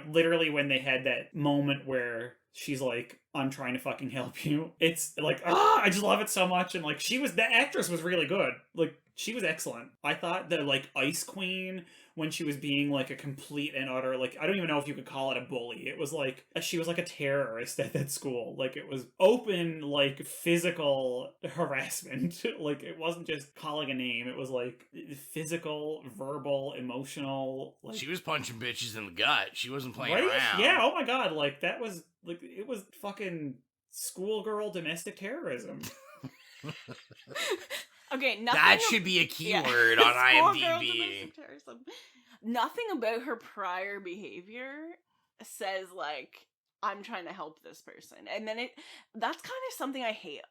literally when they had that moment where she's like, I'm trying to fucking help you. It's like, I just love it so much. And like, the actress was really good. Like, she was excellent. I thought the like Ice Queen, when she was being like a complete and utter, like, I don't even know if you could call it a bully. It was like, she was like a terrorist at that school. Like, it was open, like, physical harassment. Like, it wasn't just calling a name. It was like physical, verbal, emotional. Like, she was punching bitches in the gut. She wasn't playing right? around. Yeah, oh my god. Like, that was, like, it was fucking schoolgirl domestic terrorism. Okay, nothing. That should be a keyword on IMDb. Nothing about her prior behavior says like, I'm trying to help this person. And then that's kind of something I hate.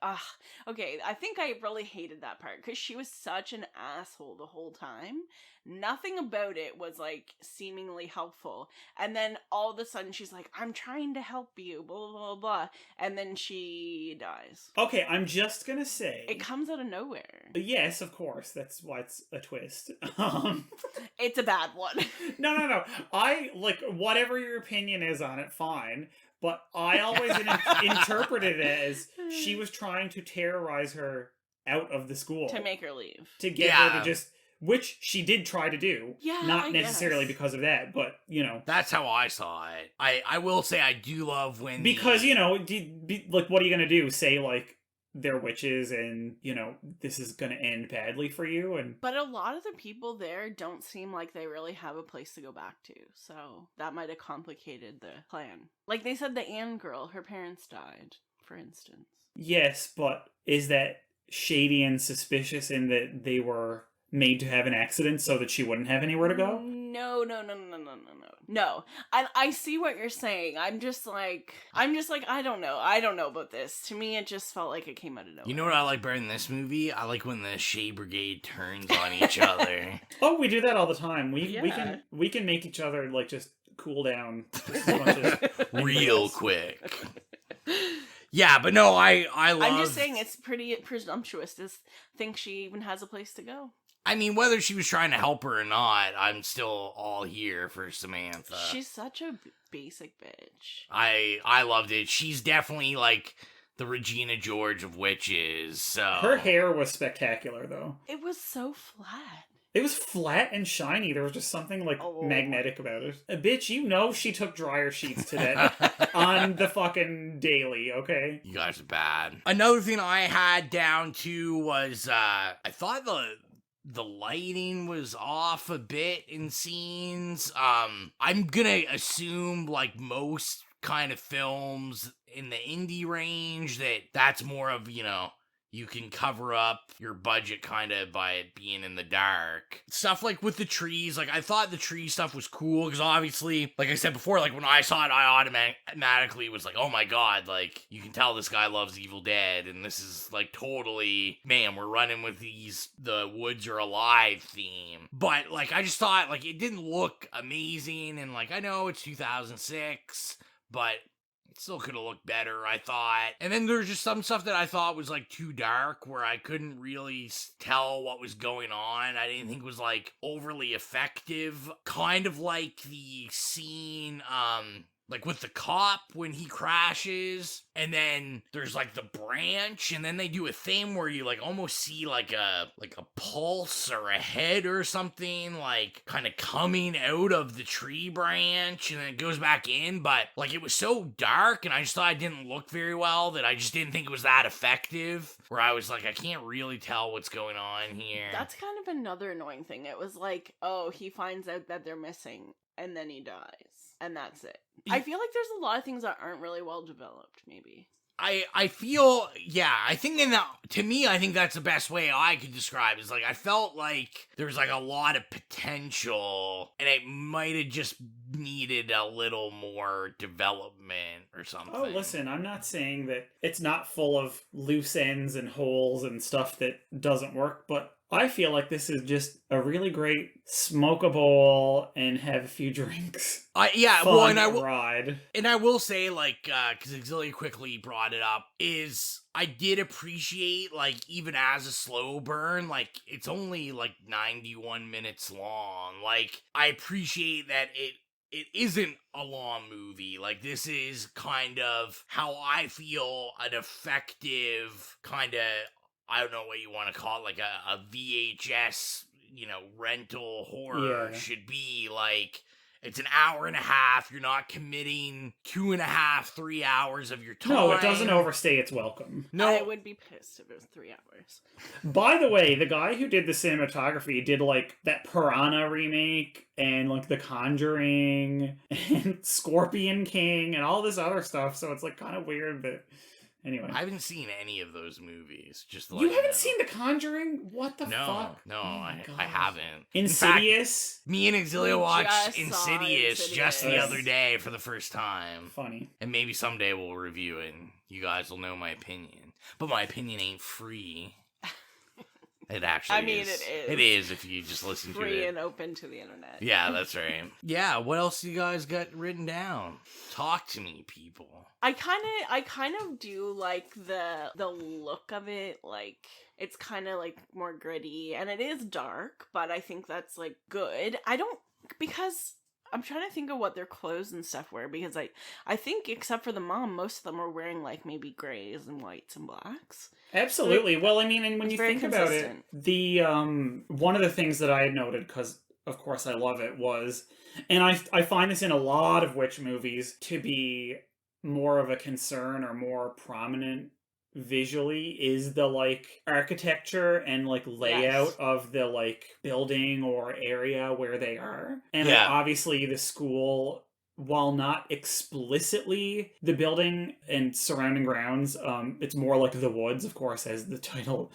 Okay, I think I really hated that part because she was such an asshole the whole time. Nothing about it was like seemingly helpful. And then all of a sudden she's like, I'm trying to help you, blah, blah, blah, blah. And then she dies. Okay, I'm just gonna say. It comes out of nowhere. Yes, of course. That's why it's a twist. It's a bad one. No. I, like, whatever your opinion is on it, fine. But I always interpreted it as she was trying to terrorize her out of the school. To make her leave. To get her to just... Which she did try to do. Yeah, not necessarily because of that, but, That's how I saw it. I will say I do love when... Because, like, what are you going to do? Say, like, they're witches and, this is going to end badly for you? But a lot of the people there don't seem like they really have a place to go back to. So that might have complicated the plan. Like they said, the Anne girl, her parents died, for instance. Yes, but is that shady and suspicious in that they were made to have an accident so that she wouldn't have anywhere to go? No. I see what you're saying. I'm just like, I don't know about this. To me, it just felt like it came out of nowhere. You know what I like better in this movie? I like when the Shade Brigade turns on each other. Oh, we do that all the time. We can make each other like just cool down real quick. Yeah, but no, I love... I'm just saying it's pretty presumptuous to think she even has a place to go. I mean, whether she was trying to help her or not, I'm still all here for Samantha. She's such a basic bitch. I loved it. She's definitely like the Regina George of witches. So her hair was spectacular, though. It was so flat. It was flat and shiny. There was just something like magnetic about it. Bitch, she took dryer sheets to that on the fucking daily, okay? You guys are bad. Another thing I had down too was I thought the lighting was off a bit in scenes. I'm gonna assume, like most kind of films in the indie range, that's more of, you can cover up your budget kind of by it being in the dark. Stuff like with the trees, like I thought the tree stuff was cool because obviously, like I said before, like when I saw it, I automatically was like, oh my god, like you can tell this guy loves Evil Dead and this is like totally, man, we're running with the woods are alive theme. But like I just thought like it didn't look amazing and like I know it's 2006, but It still could have looked better, I thought. And then there's just some stuff that I thought was like too dark, where I couldn't really tell what was going on. I didn't think it was like overly effective. Kind of like the scene, like with the cop when he crashes, and then there's like the branch, and then they do a thing where you like almost see like a pulse or a head or something like kind of coming out of the tree branch, and then it goes back in. But like it was so dark, and I just thought it didn't look very well, that I just didn't think it was that effective, where I was like, I can't really tell what's going on here. That's kind of another annoying thing. It was like, oh, he finds out that they're missing, and then he dies. And that's it. I feel like there's a lot of things that aren't really well developed, maybe. I feel, yeah, I think to me, I think that's the best way I could describe it. Is like, I felt like there was like a lot of potential, and it might have just needed a little more development or something. Oh, listen, I'm not saying that it's not full of loose ends and holes and stuff that doesn't work, but I feel like this is just a really great smoke a bowl and have a few drinks. Ride. And I will say, like, because Xylia quickly brought it up, is I did appreciate, like, even as a slow burn, like, it's only like 91 minutes long. Like, I appreciate that it isn't a long movie. Like, this is kind of how I feel an effective kind of, I don't know what you want to call it, like a VHS, rental horror should be. Like, it's an hour and a half. You're not committing 2.5, 3 hours of your time. No, it doesn't overstay its welcome. No, I would be pissed if it was 3 hours. By the way, the guy who did the cinematography did, like, that Piranha remake and, like, The Conjuring and Scorpion King and all this other stuff, so it's, like, kind of weird, but... Anyway. I haven't seen any of those movies. Just you haven't seen The Conjuring? What the fuck? No, I haven't. Insidious? In fact, me and Xylia watched Insidious just the other day for the first time. Funny. And maybe someday we'll review it and you guys will know my opinion. But my opinion ain't free. It actually is. It is. It is if you just listen to it. Free and open to the internet. Yeah, that's right. Yeah, what else do you guys got written down? Talk to me, people. I kind of do like the look of it. Like, it's kind of like more gritty, and it is dark, but I think that's like good. Because I'm trying to think of what their clothes and stuff were, because I think except for the mom, most of them are wearing like maybe grays and whites and blacks. Absolutely. Well, I mean, and when you think about it, the one of the things that I had noted, because of course I love it, was, and I find this in a lot of witch movies to be more of a concern or more prominent visually, is the like architecture and like layout of the like building or area where they are. And like, obviously the school, while not explicitly the building and surrounding grounds, it's more like the woods, of course, as the title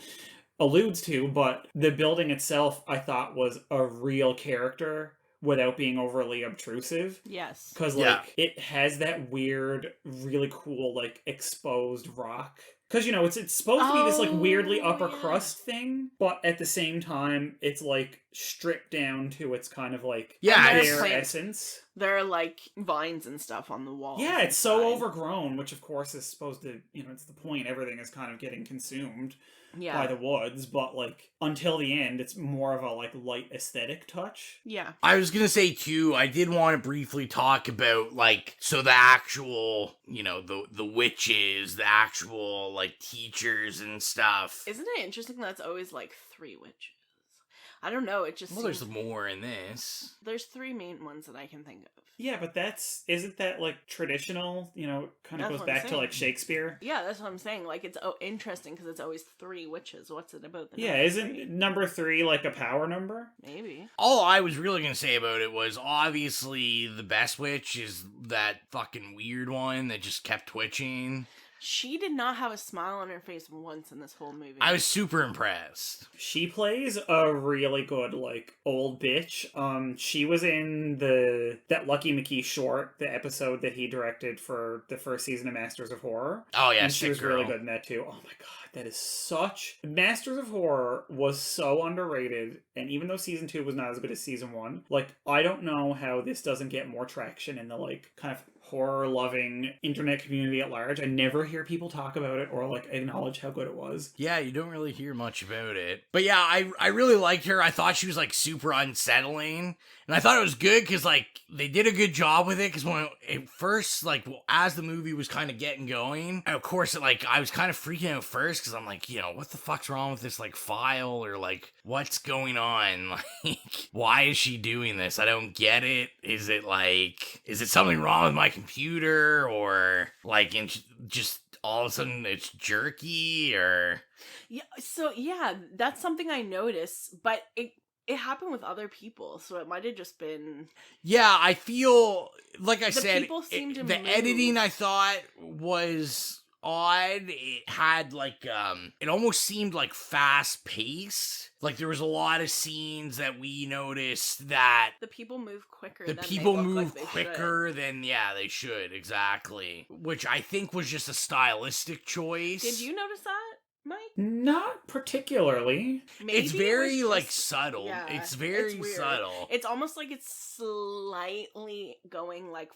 alludes to, but the building itself I thought was a real character without being overly obtrusive. Yes. Because, like, it has that weird, really cool, like, exposed rock. Because, it's supposed to be this, like, weirdly upper crust thing, but at the same time, it's, like, stripped down to its kind of, like, bare essence. There are, like, vines and stuff on the wall. Yeah, it's so overgrown, which, of course, is supposed to, it's the point. Everything is kind of getting consumed by the woods, but, like, until the end, it's more of a, like, light aesthetic touch. Yeah. I was gonna say, too, I did want to briefly talk about, like, so the actual, the witches, the actual, like, teachers and stuff. Isn't it interesting that's always, like, 3 witches? I don't know, it just there's more in this. There's 3 main ones that I can think of. Yeah, but isn't that, like, traditional, kind of goes back to, like, Shakespeare? Yeah, that's what I'm saying. Like, it's interesting because it's always 3 witches. What's it about? Isn't number 3, like, a power number? Maybe. All I was really gonna say about it was, obviously, the best witch is that fucking weird one that just kept twitching. She did not have a smile on her face once in this whole movie. I was super impressed. She plays a really good, like, old bitch. She was in that Lucky McKee short, the episode that he directed for the first season of Masters of Horror. Oh, yeah, and she was really good in that, too. Oh, my God, that is such... Masters of Horror was so underrated, and even though season 2 was not as good as season 1, like, I don't know how this doesn't get more traction in the, like, kind of horror-loving internet community at large. I never hear people talk about it or, like, acknowledge how good it was. Yeah, you don't really hear much about it. But yeah, I really liked her. I thought she was, like, super unsettling. And I thought it was good because, like, they did a good job with it. Because when it first, like, as the movie was kind of getting going, and of course, like, I was kind of freaking out first because I'm like, you know, what the fuck's wrong with this, like, file? Or, like, what's going on? Like, why is she doing this? I don't get it. Is it something wrong with my computer? Or, like, just all of a sudden it's jerky? Or... Yeah, so, yeah, that's something I noticed. But it happened with other people, so it might have just been... Yeah, I feel, like I said, the move. Editing I thought was odd. It had, like, it almost seemed, like, fast-paced. Like, there was a lot of scenes that we noticed that... The people move quicker than they should, exactly. Which I think was just a stylistic choice. Did you notice that, Mike? Not particularly. Maybe it's very, just, like, subtle. Yeah, it's very subtle. It's almost like it's slightly going, like,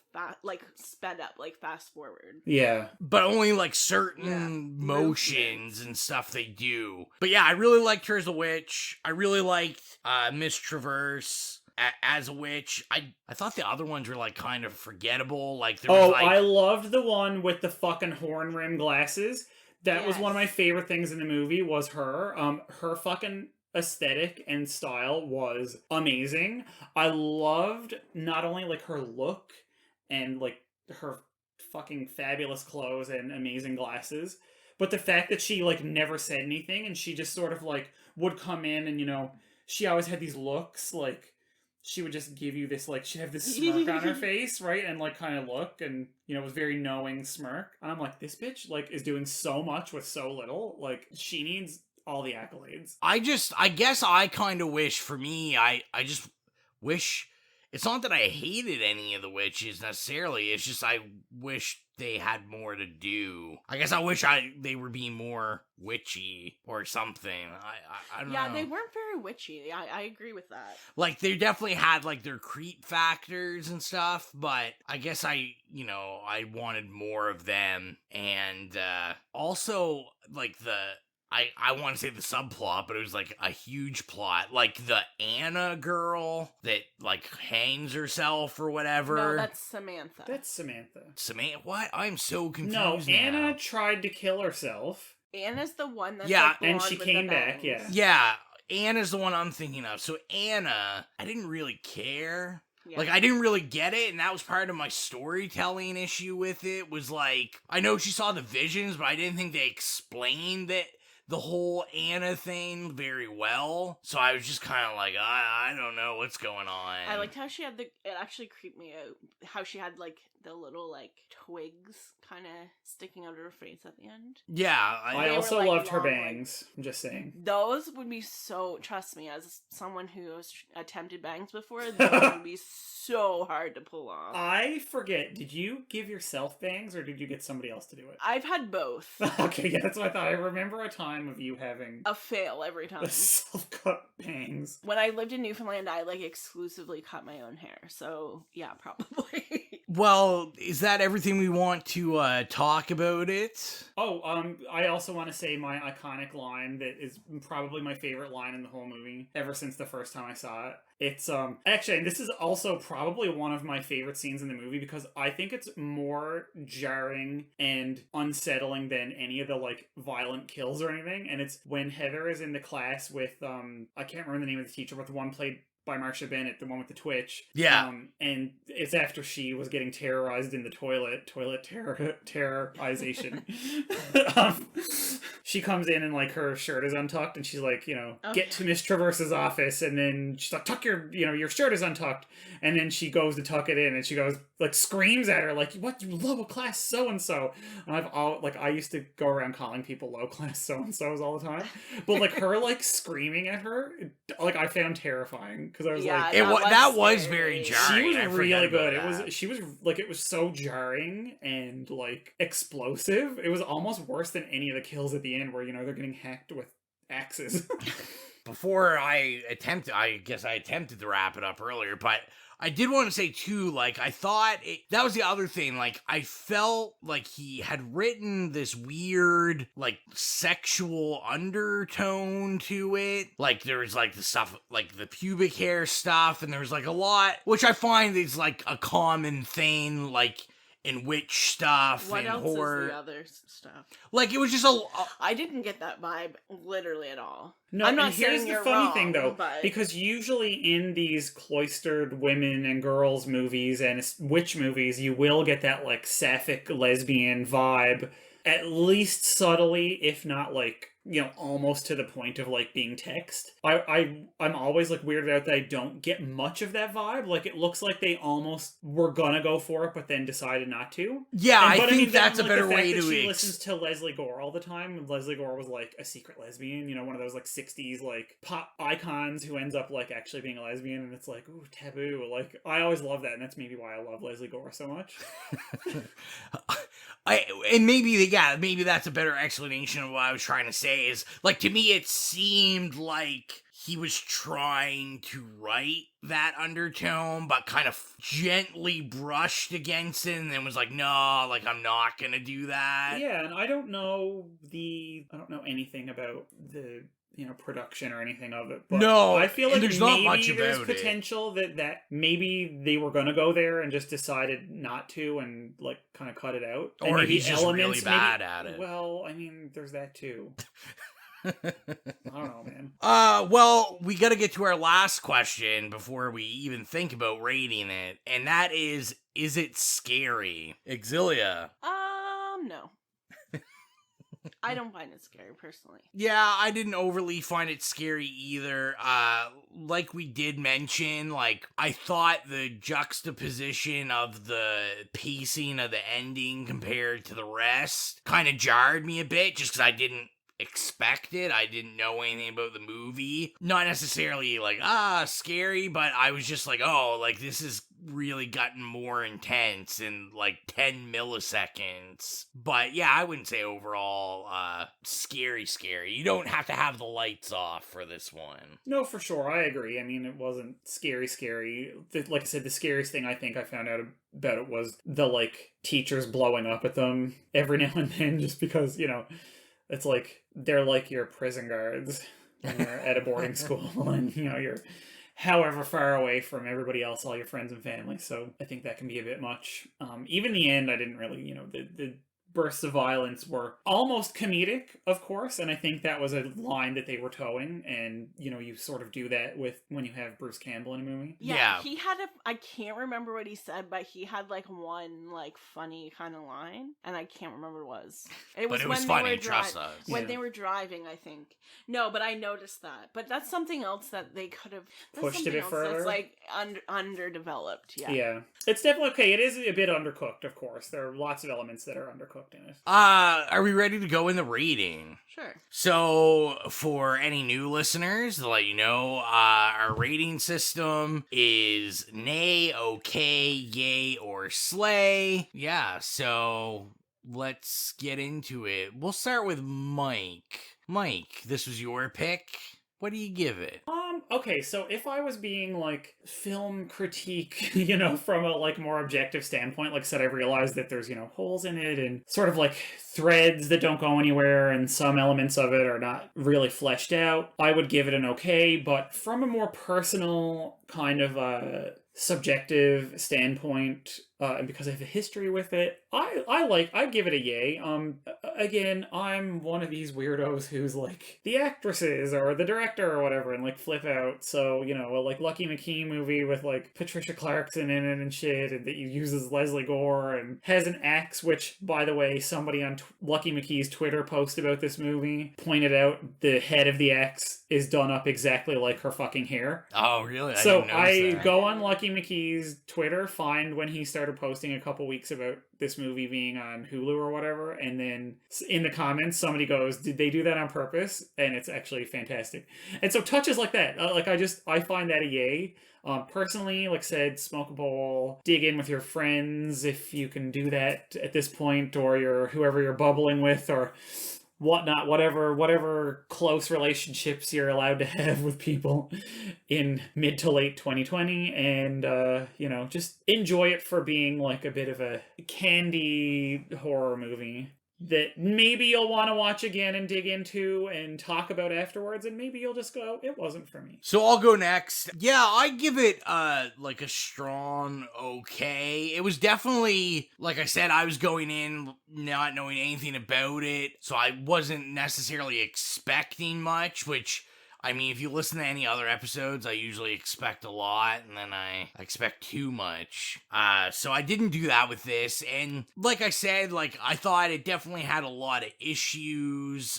sped up, like, fast forward. Yeah. But only, like, certain motions and stuff they do. But yeah, I really liked her as a witch. I really liked Miss Traverse as a witch. I thought the other ones were, like, kind of forgettable. Like, there was, like... I loved the one with the fucking horn rim glasses. That was one of my favorite things in the movie, was her. Her fucking aesthetic and style was amazing. I loved not only, like, her look and, like, her fucking fabulous clothes and amazing glasses, but the fact that she, like, never said anything and she just sort of, like, would come in and, you know, she always had these looks, like, she would just give you this, like, she'd have this smirk on her face, right? And, like, kind of look, and, you know, it was very knowing smirk. And I'm like, this bitch, like, is doing so much with so little. Like, she needs all the accolades. I guess I kind of wish, for me, I just wish... It's not that I hated any of the witches, necessarily. It's just I wish they had more to do. I guess I wish they were being more witchy or something. I don't know. Yeah, they weren't very witchy. I agree with that. Like, they definitely had, like, their creep factors and stuff, but I guess I wanted more of them. And also, like, I want to say the subplot, but it was, like, a huge plot. Like, the Anna girl that, like, hangs herself or whatever. No, that's Samantha. Samantha? What? I'm so confused No, now. Anna tried to kill herself. Anna's the one that's, yeah, like, blonde and she with came the back, bangs. Yeah, Anna's the one I'm thinking of. So Anna, I didn't really care. Yeah. Like, I didn't really get it, and that was part of my storytelling issue with it, was, like, I know she saw the visions, but I didn't think they explained that the whole Anna thing very well. So I was just kind of like, I don't know what's going on. I liked how she had it actually creeped me out, how she had, like, the little, like, twigs kind of sticking out of her face at the end. Yeah. I also loved her bangs. I'm just saying. Those would be so, trust me, as someone who has attempted bangs before, those would be so hard to pull off. I forget, did you give yourself bangs or did you get somebody else to do it? I've had both. Okay, yeah, that's what I thought. I remember a time of you having a fail every time. Self-cut bangs. When I lived in Newfoundland, I, like, exclusively cut my own hair. So, yeah, probably. Well, is that everything we want to talk about it? I also want to say my iconic line that is probably my favorite line in the whole movie, ever since the first time I saw it. It's, actually, and this is also probably one of my favorite scenes in the movie because I think it's more jarring and unsettling than any of the, like, violent kills or anything. And it's when Heather is in the class with, I can't remember the name of the teacher, but the one played by Marsha Bennett, the one with the twitch. Yeah. And it's after she was getting terrorized in the toilet terrorization. She comes in and, like, her shirt is untucked and she's like, you know, get to Miss Traverse's office, and then she's like, tuck your shirt is untucked, and then she goes to tuck it in and she goes, like, screams at her like, what, you low class so-and-so. And I used to go around calling people low class so-and-sos all the time, but, like, her, like, screaming at her, like, I found terrifying. Because I was that was very jarring. She was really good. It was so jarring and, like, explosive. It was almost worse than any of the kills at the end where, you know, they're getting hacked with axes. before I guess I attempted to wrap it up earlier, but I did want to say too, like, I thought that was the other thing. Like, I felt like he had written this weird, like, sexual undertone to it. Like, there was, like, the stuff, like, the pubic hair stuff, and there was, like, a lot, which I find is, like, a common thing, like, in witch stuff what and else horror. Is the other stuff? Like, it was just I didn't get that vibe literally at all. No, I'm not and here's saying the you're funny wrong, thing, though, but... because usually in these cloistered women and girls movies and witch movies, you will get that, like, sapphic lesbian vibe, at least subtly, if not, like, you know, almost to the point of, like, being text. I'm always, like, weirded out that I don't get much of that vibe. Like, it looks like they almost were gonna go for it, but then decided not to. Yeah, I think that's a better way to... She listens to Leslie Gore all the time, and Leslie Gore was, like, a secret lesbian, you know, one of those, like, 60s, like, pop icons who ends up, like, actually being a lesbian, and it's like, ooh, taboo. Like, I always love that, and that's maybe why I love Leslie Gore so much. And maybe that's a better explanation of what I was trying to say is, like, to me it seemed like he was trying to write that undertone, but kind of gently brushed against it and then was like, no, like, I'm not gonna do that. Yeah, and I don't know anything about the, you know, production or anything of it. But no, I feel like there's maybe not much there's about potential that maybe they were going to go there and just decided not to and, like, kind of cut it out. Or and he's just really bad at it. Well, I mean, there's that too. I don't know, man. Well, we gotta get to our last question before we even think about rating it, and that is it scary? Xylia. No. I don't find it scary, personally. Yeah, I didn't overly find it scary either. Like we did mention, like, I thought the juxtaposition of the pacing of the ending compared to the rest kind of jarred me a bit, just because I didn't expect it. I didn't know anything about the movie. Not necessarily, like, scary, but I was just like, oh, like, this has really gotten more intense in, like, 10 milliseconds. But, yeah, I wouldn't say overall, scary. You don't have to have the lights off for this one. No, for sure, I agree. I mean, it wasn't scary. Like I said, the scariest thing I think I found out about it was the, like, teachers blowing up at them every now and then, just because, you know, it's like, they're like your prison guards when you're at a boarding school and, you know, you're however far away from everybody else, all your friends and family. So I think that can be a bit much. Even the end, I didn't really, you know, the bursts of violence were almost comedic, of course, and I think that was a line that they were towing, and, you know, you sort of do that with when you have Bruce Campbell in a movie. Yeah. He had I can't remember what he said, but he had, like, one, like, funny kind of line, and I can't remember what it was. It was when funny, they were trust us. When they were driving, I think. No, but I noticed that. But that's something else that they could have pushed a bit further. That's, like, underdeveloped. Yeah. It's definitely okay. It is a bit undercooked, of course. There are lots of elements that are undercooked in it. Are we ready to go in the rating? Sure. So, for any new listeners, to let you know, our rating system is nay, okay, yay, or slay. Yeah, so let's get into it. We'll start with Mike. Mike, this was your pick. What do you give it? Okay, so if I was being, like, film critique, you know, from a, like, more objective standpoint, like I said, I realized that there's, you know, holes in it and sort of, like, threads that don't go anywhere and some elements of it are not really fleshed out. I would give it an okay, but from a more personal kind of subjective standpoint, and because I have a history with it, I'd give it a yay. Again, I'm one of these weirdos who's like the actresses or the director or whatever and like flip out. So, you know, like Lucky McKee movie with like Patricia Clarkson in it and shit, and that uses Leslie Gore and has an axe, which, by the way, somebody on Lucky McKee's Twitter post about this movie pointed out the head of the axe is done up exactly like her fucking hair. Oh, really? So I go on Lucky McKee's Twitter, find when he started posting a couple weeks about this movie being on Hulu or whatever, and then in the comments somebody goes, did they do that on purpose? And it's actually fantastic. And so touches like that, I find that a yay. Personally, like I said, smoke a bowl, dig in with your friends if you can do that at this point, or whoever you're bubbling with, or whatnot, whatever close relationships you're allowed to have with people in mid to late 2020, and just enjoy it for being like a bit of a candy horror movie that maybe you'll want to watch again and dig into and talk about afterwards, and maybe you'll just go, it wasn't for me. So I'll go next. Yeah, I give it like a strong okay. It was definitely, like I said, I was going in not knowing anything about it, so I wasn't necessarily expecting much, which, I mean, if you listen to any other episodes, I usually expect a lot, and then I expect too much. So I didn't do that with this, and like I said, like, I thought it definitely had a lot of issues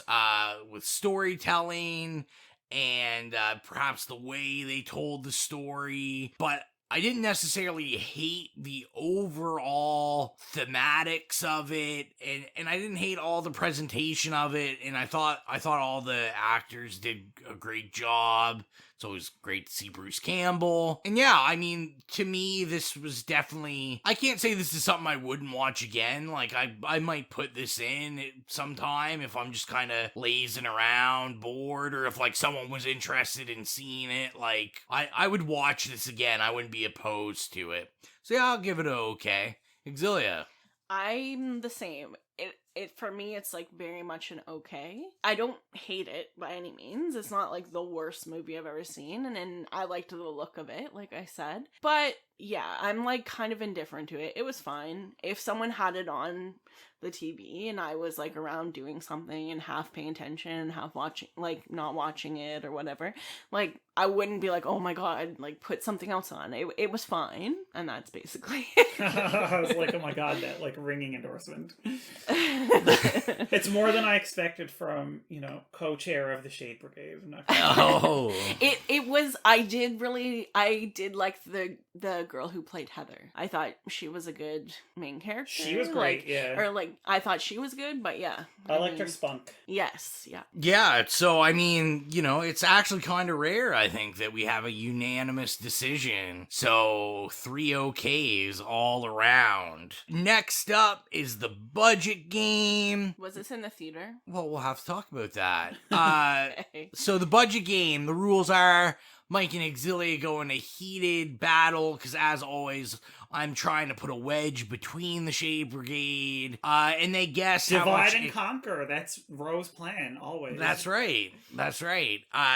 with storytelling, and perhaps the way they told the story, but I didn't necessarily hate the overall thematics of it, and I didn't hate all the presentation of it, and I thought all the actors did a great job. It's always great to see Bruce Campbell. And yeah, I mean, to me, this was definitely, I can't say this is something I wouldn't watch again. Like, I might put this in sometime if I'm just kind of lazing around, bored, or if, like, someone was interested in seeing it. Like, I would watch this again. I wouldn't be opposed to it. So yeah, I'll give it a okay. Xylia. I'm the same. It for me, it's like very much an okay. I don't hate it by any means. It's not like the worst movie I've ever seen, and I liked the look of it, like I said. But yeah, I'm like kind of indifferent to it. It was fine. If someone had it on the TV and I was like around doing something and half paying attention and half watching, like not watching it or whatever, like I wouldn't be like, oh my god, like put something else on. It was fine, and that's basically it. I was like, oh my god, that like ringing endorsement. It's more than I expected from, co-chair of the Shade Brigade. I'm not oh. It was, I did like the girl who played Heather. I thought she was a good main character. She was great, yeah. Or like, I thought she was good, but yeah. I liked her spunk. Yes, yeah. Yeah, so I mean, it's actually kind of rare, I think, that we have a unanimous decision. So 3 okays all around. Next up is the budget game. Was this in the theater? Well, we'll have to talk about that. Okay. So the budget game, the rules are Mike and Xylia go in a heated battle, because as always, I'm trying to put a wedge between the Shade Brigade, and they guess Divide how much... and conquer, that's Ro's plan, always. That's right.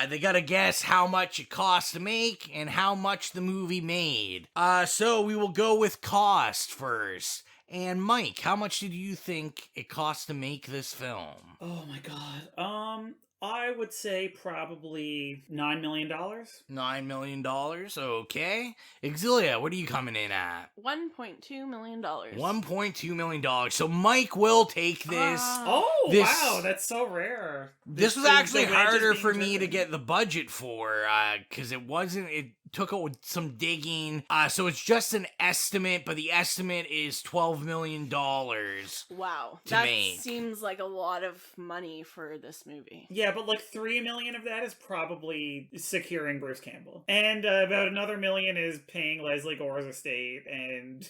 They gotta guess how much it costs to make, and how much the movie made. So we will go with cost first. And Mike, how much did you think it cost to make this film? Oh my god. I would say probably $9 million. $9 million, okay. Xylia, what are you coming in at? $1.2 million. $1.2 million. So Mike will take this. Wow, that's so rare. This was actually harder for me to get the budget for, because it took some digging. So it's just an estimate, but the estimate is $12 million. Wow. That seems like a lot of money for this movie. Yeah, but like $3 million of that is probably securing Bruce Campbell. And about another $1 million is paying Leslie Gore's estate, and...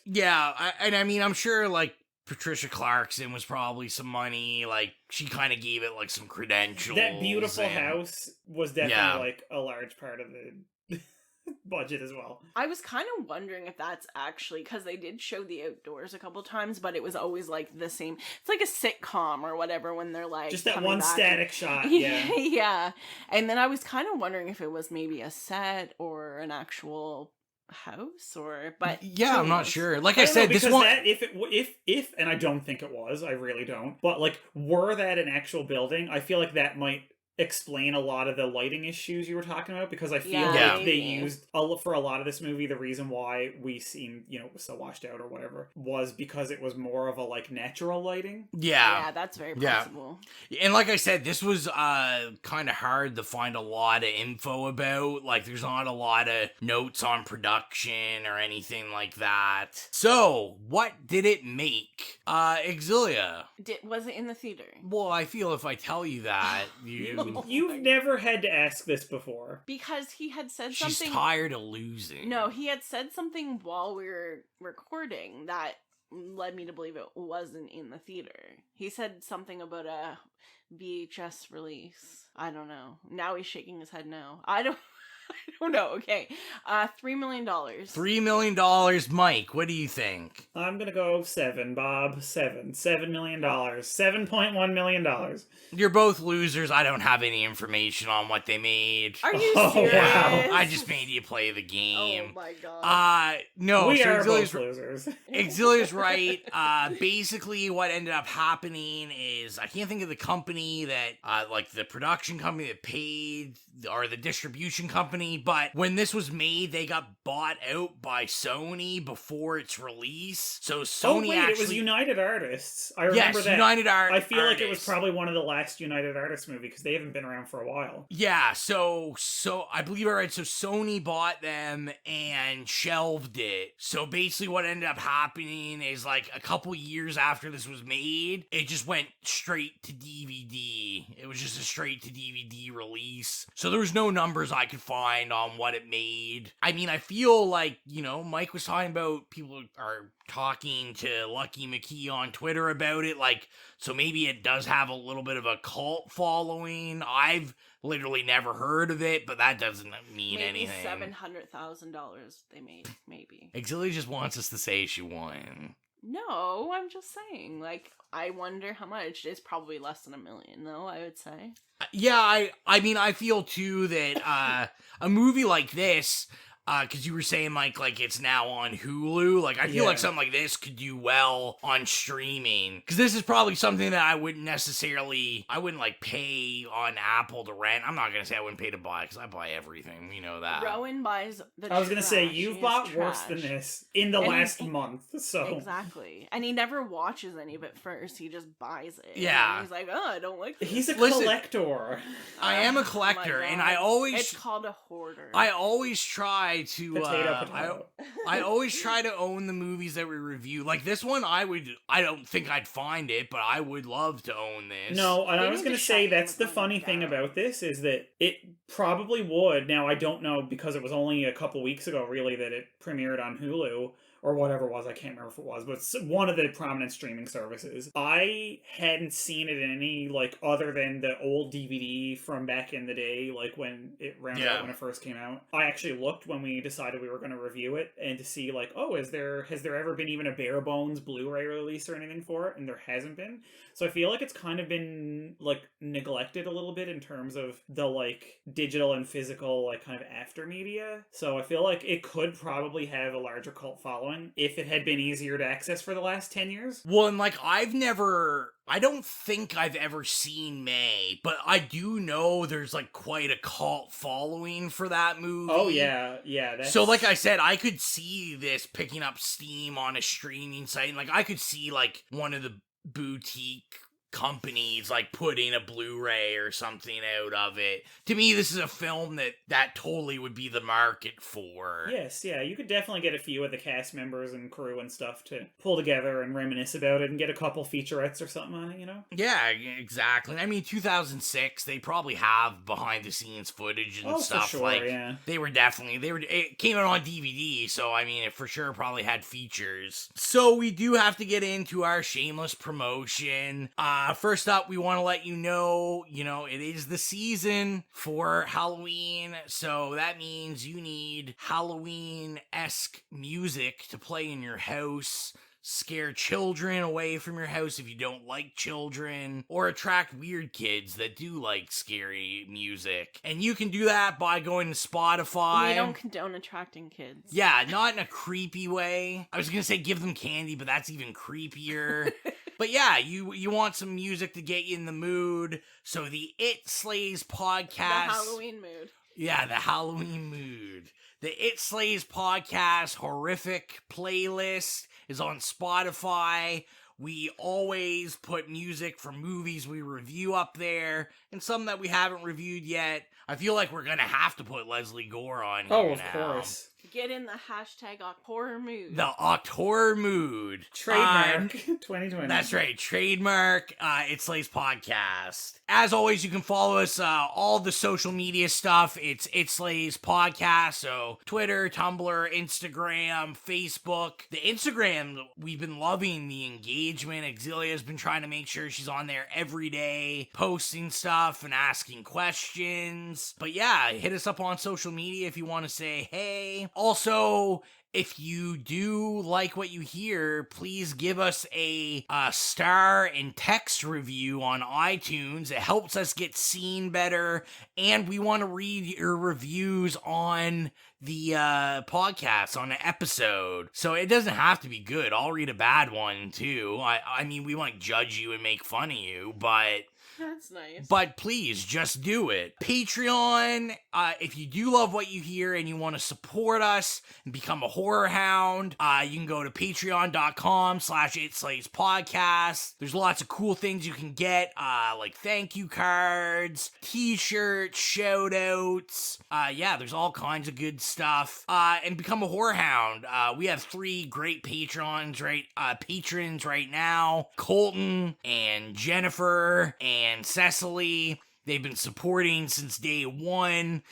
Yeah, I mean, I'm sure, like, Patricia Clarkson was probably some money, like, she kind of gave it, like, some credentials. That beautiful house was definitely, like, a large part of the budget as well. I was kind of wondering if that's actually, because they did show the outdoors a couple times, but it was always, like, the same, it's like a sitcom or whatever when they're, like, just that one static shot, yeah. Yeah, and then I was kind of wondering if it was maybe a set or an actual... house, or but yeah, I'm not sure. Like I said, this one, that if and I don't think it was, I really don't, but like, were that an actual building, I feel like that might explain a lot of the lighting issues you were talking about, because I feel like they used for a lot of this movie, the reason why we seem so washed out or whatever was because it was more of a like natural lighting. Yeah, that's very possible. And like I said, this was kind of hard to find a lot of info about. Like, there's not a lot of notes on production or anything like that. So what did it make? Xylia, was it in the theater? Well, I feel if I tell you that, you've never had to ask this before. Because he had said something... She's tired of losing. No, he had said something while we were recording that led me to believe it wasn't in the theater. He said something about a VHS release. I don't know. Now he's shaking his head no. I don't know. Okay. $3 million. $3 million, Mike. What do you think? I'm gonna go 7, Bob. $7 million. $7.1 million. You're both losers. I don't have any information on what they made. Are you serious? Wow. I just made you play the game. Oh my god. No. We so are Xylia's, both losers. Xylia's right. Basically what ended up happening is, I can't think of the company that, like the production company that paid, or the distribution company, but when this was made, they got bought out by Sony before its release. So Sony it was United Artists. I remember that. United Artists. I feel like it was probably one of the last United Artists movie because they haven't been around for a while. Yeah, so I believe you're right. So Sony bought them and shelved it. So basically what ended up happening is, like, a couple years after this was made, it just went straight to DVD. It was just a straight to DVD release. So there was no numbers I could find on what it made. I mean, I feel like, you know, Mike was talking about people are talking to Lucky McKee on Twitter about it, like, so maybe it does have a little bit of a cult following. I've literally never heard of it, but that doesn't mean maybe anything. $700,000 they made, maybe. Xylia just wants us to say she won. No, I'm just saying, like, I wonder how much. It's probably less than $1 million, though, I would say. Yeah, I mean, I feel, too, that a movie like this, because you were saying, Mike, like, it's now on Hulu. Like, I feel like something like this could do well on streaming. Because this is probably something that I wouldn't, like, pay on Apple to rent. I'm not going to say I wouldn't pay to buy, because I buy everything. You know that. Rowan buys the I was going to say, trash. you've He bought is worse trash. than this in the last month, so... Exactly. And he never watches any of it first. He just buys it. Yeah. And he's like, oh, I don't like this. He's a collector. I am a collector, and I always... It's called a hoarder. I always try to... Potato. I always try to own the movies that we review. Like, this one, I don't think I'd find it, but I would love to own this. No, and I was going to say, that's the funny thing about this, is that it probably would. Now, I don't know, because it was only a couple weeks ago, really, that it premiered on Hulu, or whatever it was, I can't remember if it was, but it's one of the prominent streaming services. I hadn't seen it in any, like, other than the old DVD from back in the day, like, when it when it first came out. I actually looked when we decided we were going to review it, and to see, like, oh, has there ever been even a bare bones Blu-ray release or anything for it? And there hasn't been. So I feel like it's kind of been, like, neglected a little bit in terms of the, like, digital and physical, like, kind of after media. So I feel like it could probably have a larger cult following if it had been easier to access for the last 10 years. Well, and, like, I don't think I've ever seen May, but I do know there's, like, quite a cult following for that movie. Oh, yeah. So, like I said, I could see this picking up steam on a streaming site, and, like, I could see, like, one of the boutique companies, like, putting a Blu-ray or something out of it. To me, this is a film that totally would be the market for. Yes, yeah, you could definitely get a few of the cast members and crew and stuff to pull together and reminisce about it and get a couple featurettes or something on it, you know? Yeah, exactly. I mean, 2006, they probably have behind-the-scenes footage and stuff. For sure, like, yeah. It came out on DVD, so, I mean, it for sure probably had features. So, we do have to get into our shameless promotion. First up, we want to let you know, it is the season for Halloween, so that means you need Halloween-esque music to play in your house, scare children away from your house if you don't like children, or attract weird kids that do like scary music. And you can do that by going to Spotify. We don't condone attracting kids. Yeah, not in a creepy way. I was gonna say give them candy, but that's even creepier. But yeah, you want some music to get you in the mood. So the It Slays podcast. The Halloween mood. Yeah, the Halloween mood. The It Slays podcast horrific playlist is on Spotify. We always put music from movies we review up there, and some that we haven't reviewed yet. I feel like we're gonna have to put Leslie Gore on here Oh, of now. course. Get in the hashtag Octoberfest mood. The Octoberfest mood. Trademark 2020. That's right. Trademark. It's Slay's podcast. As always, you can follow us all the social media stuff. It's Slay's podcast. So Twitter, Tumblr, Instagram, Facebook. The Instagram, we've been loving the engagement. Xylia has been trying to make sure she's on there every day, posting stuff and asking questions. But yeah, hit us up on social media if you want to say hey. Also, if you do like what you hear, please give us a star and text review on iTunes. It helps us get seen better, and we want to read your reviews on the podcast, on an episode. So it doesn't have to be good. I'll read a bad one, too. I mean, we won't judge you and make fun of you, but... That's nice. But please, just do it. Patreon, if you do love what you hear and you want to support us and become a horror hound, you can go to patreon.com/itslayspodcast. There's lots of cool things you can get, like thank you cards, t-shirts, shout-outs. Yeah, there's all kinds of good stuff. And become a horror hound. We have 3 great patrons right now. Colton and Jennifer and Cecily. They've been supporting since day one.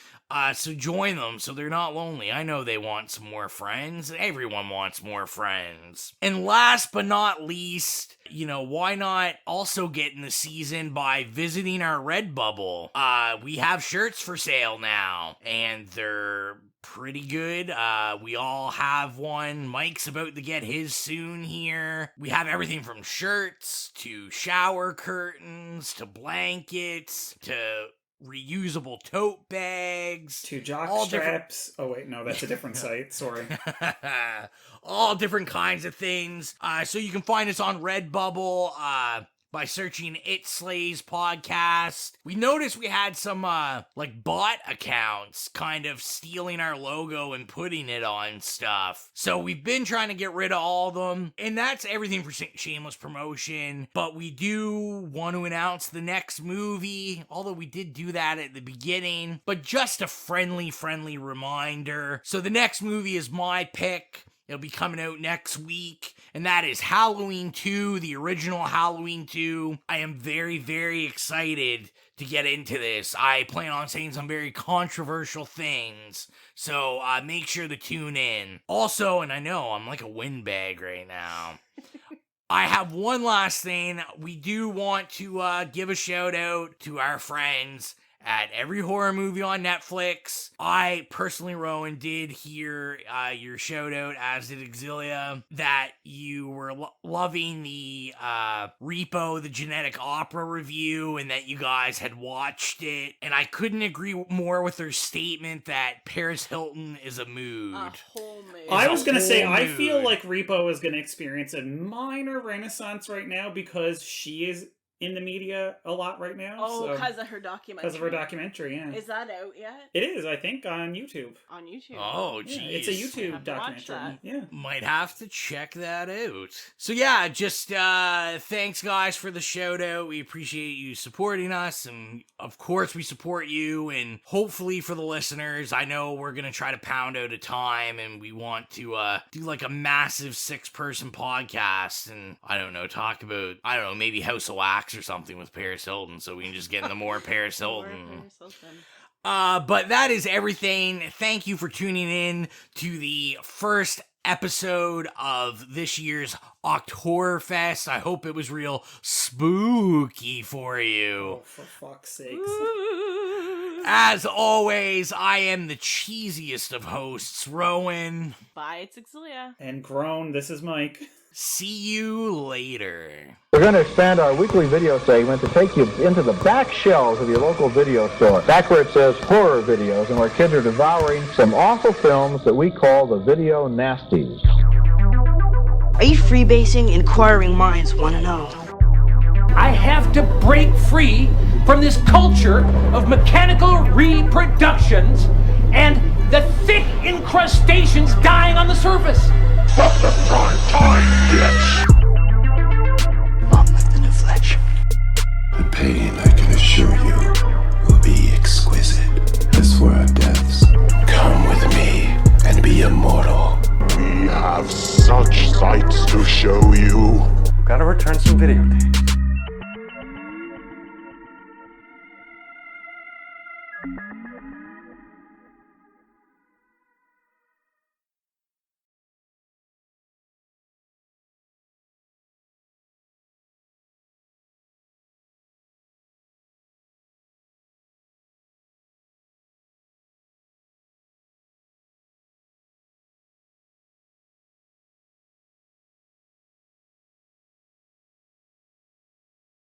So join them so they're not lonely. I know they want some more friends. Everyone wants more friends. And last but not least, why not also get in the season by visiting our Redbubble? We have shirts for sale now, and they're pretty good. We all have one. Mike's about to get his soon here. We have everything from shirts to shower curtains to blankets to reusable tote bags to jock straps. Oh wait, no, that's a different site. Sorry. All different kinds of things. So you can find us on Redbubble by searching It Slays Podcast. We noticed we had some bot accounts kind of stealing our logo and putting it on stuff. So we've been trying to get rid of all of them, and that's everything for shameless promotion. But we do want to announce the next movie, although we did do that at the beginning. But just a friendly reminder. So the next movie is my pick. It'll be coming out next week, and that is Halloween 2, the original Halloween 2. I am very, very excited to get into this. I plan on saying some very controversial things, so make sure to tune in. Also, and I know I'm like a windbag right now, I have one last thing. We do want to give a shout out to our friends at Every Horror Movie on Netflix. I personally, Rowan, did hear your shout out, as did Xylia, that you were loving the Repo, the Genetic Opera review, and that you guys had watched it. And I couldn't agree more with their statement that Paris Hilton is a mood. A whole mood. I was going to say, I feel like Repo is going to experience a minor renaissance right now because she is in the media a lot right now. Oh, because of her documentary. Because of her documentary, yeah. Is that out yet? It is, I think, on YouTube. On YouTube. Oh, geez. Yeah, it's a YouTube documentary. Yeah. Might have to check that out. So yeah, just thanks guys for the shout out. We appreciate you supporting us, and of course we support you, and hopefully for the listeners, I know we're gonna try to pound out a time, and we want to do like a massive 6-person podcast, and talk about, maybe House of Wax or something with Paris Hilton, so we can just get into more Paris Hilton. But that is everything. Thank you for tuning in to the first episode of this year's Octoberfest. I hope it was real spooky for you. Oh, for fuck's sakes. As always, I am the cheesiest of hosts, Rowan. Bye, it's Xylia. And Groan, this is Mike. See you later. We're going to expand our weekly video segment to take you into the back shelves of your local video store, back where it says horror videos, and where kids are devouring some awful films that we call the video nasties. Are you freebasing? Inquiring minds want to know. I have to break free from this culture of mechanical reproductions and the thick incrustations dying on the surface. Fuck the prime time, bitch! Month in a flesh. The pain, I can assure you, will be exquisite. As for our deaths, come with me and be a return some videotapes.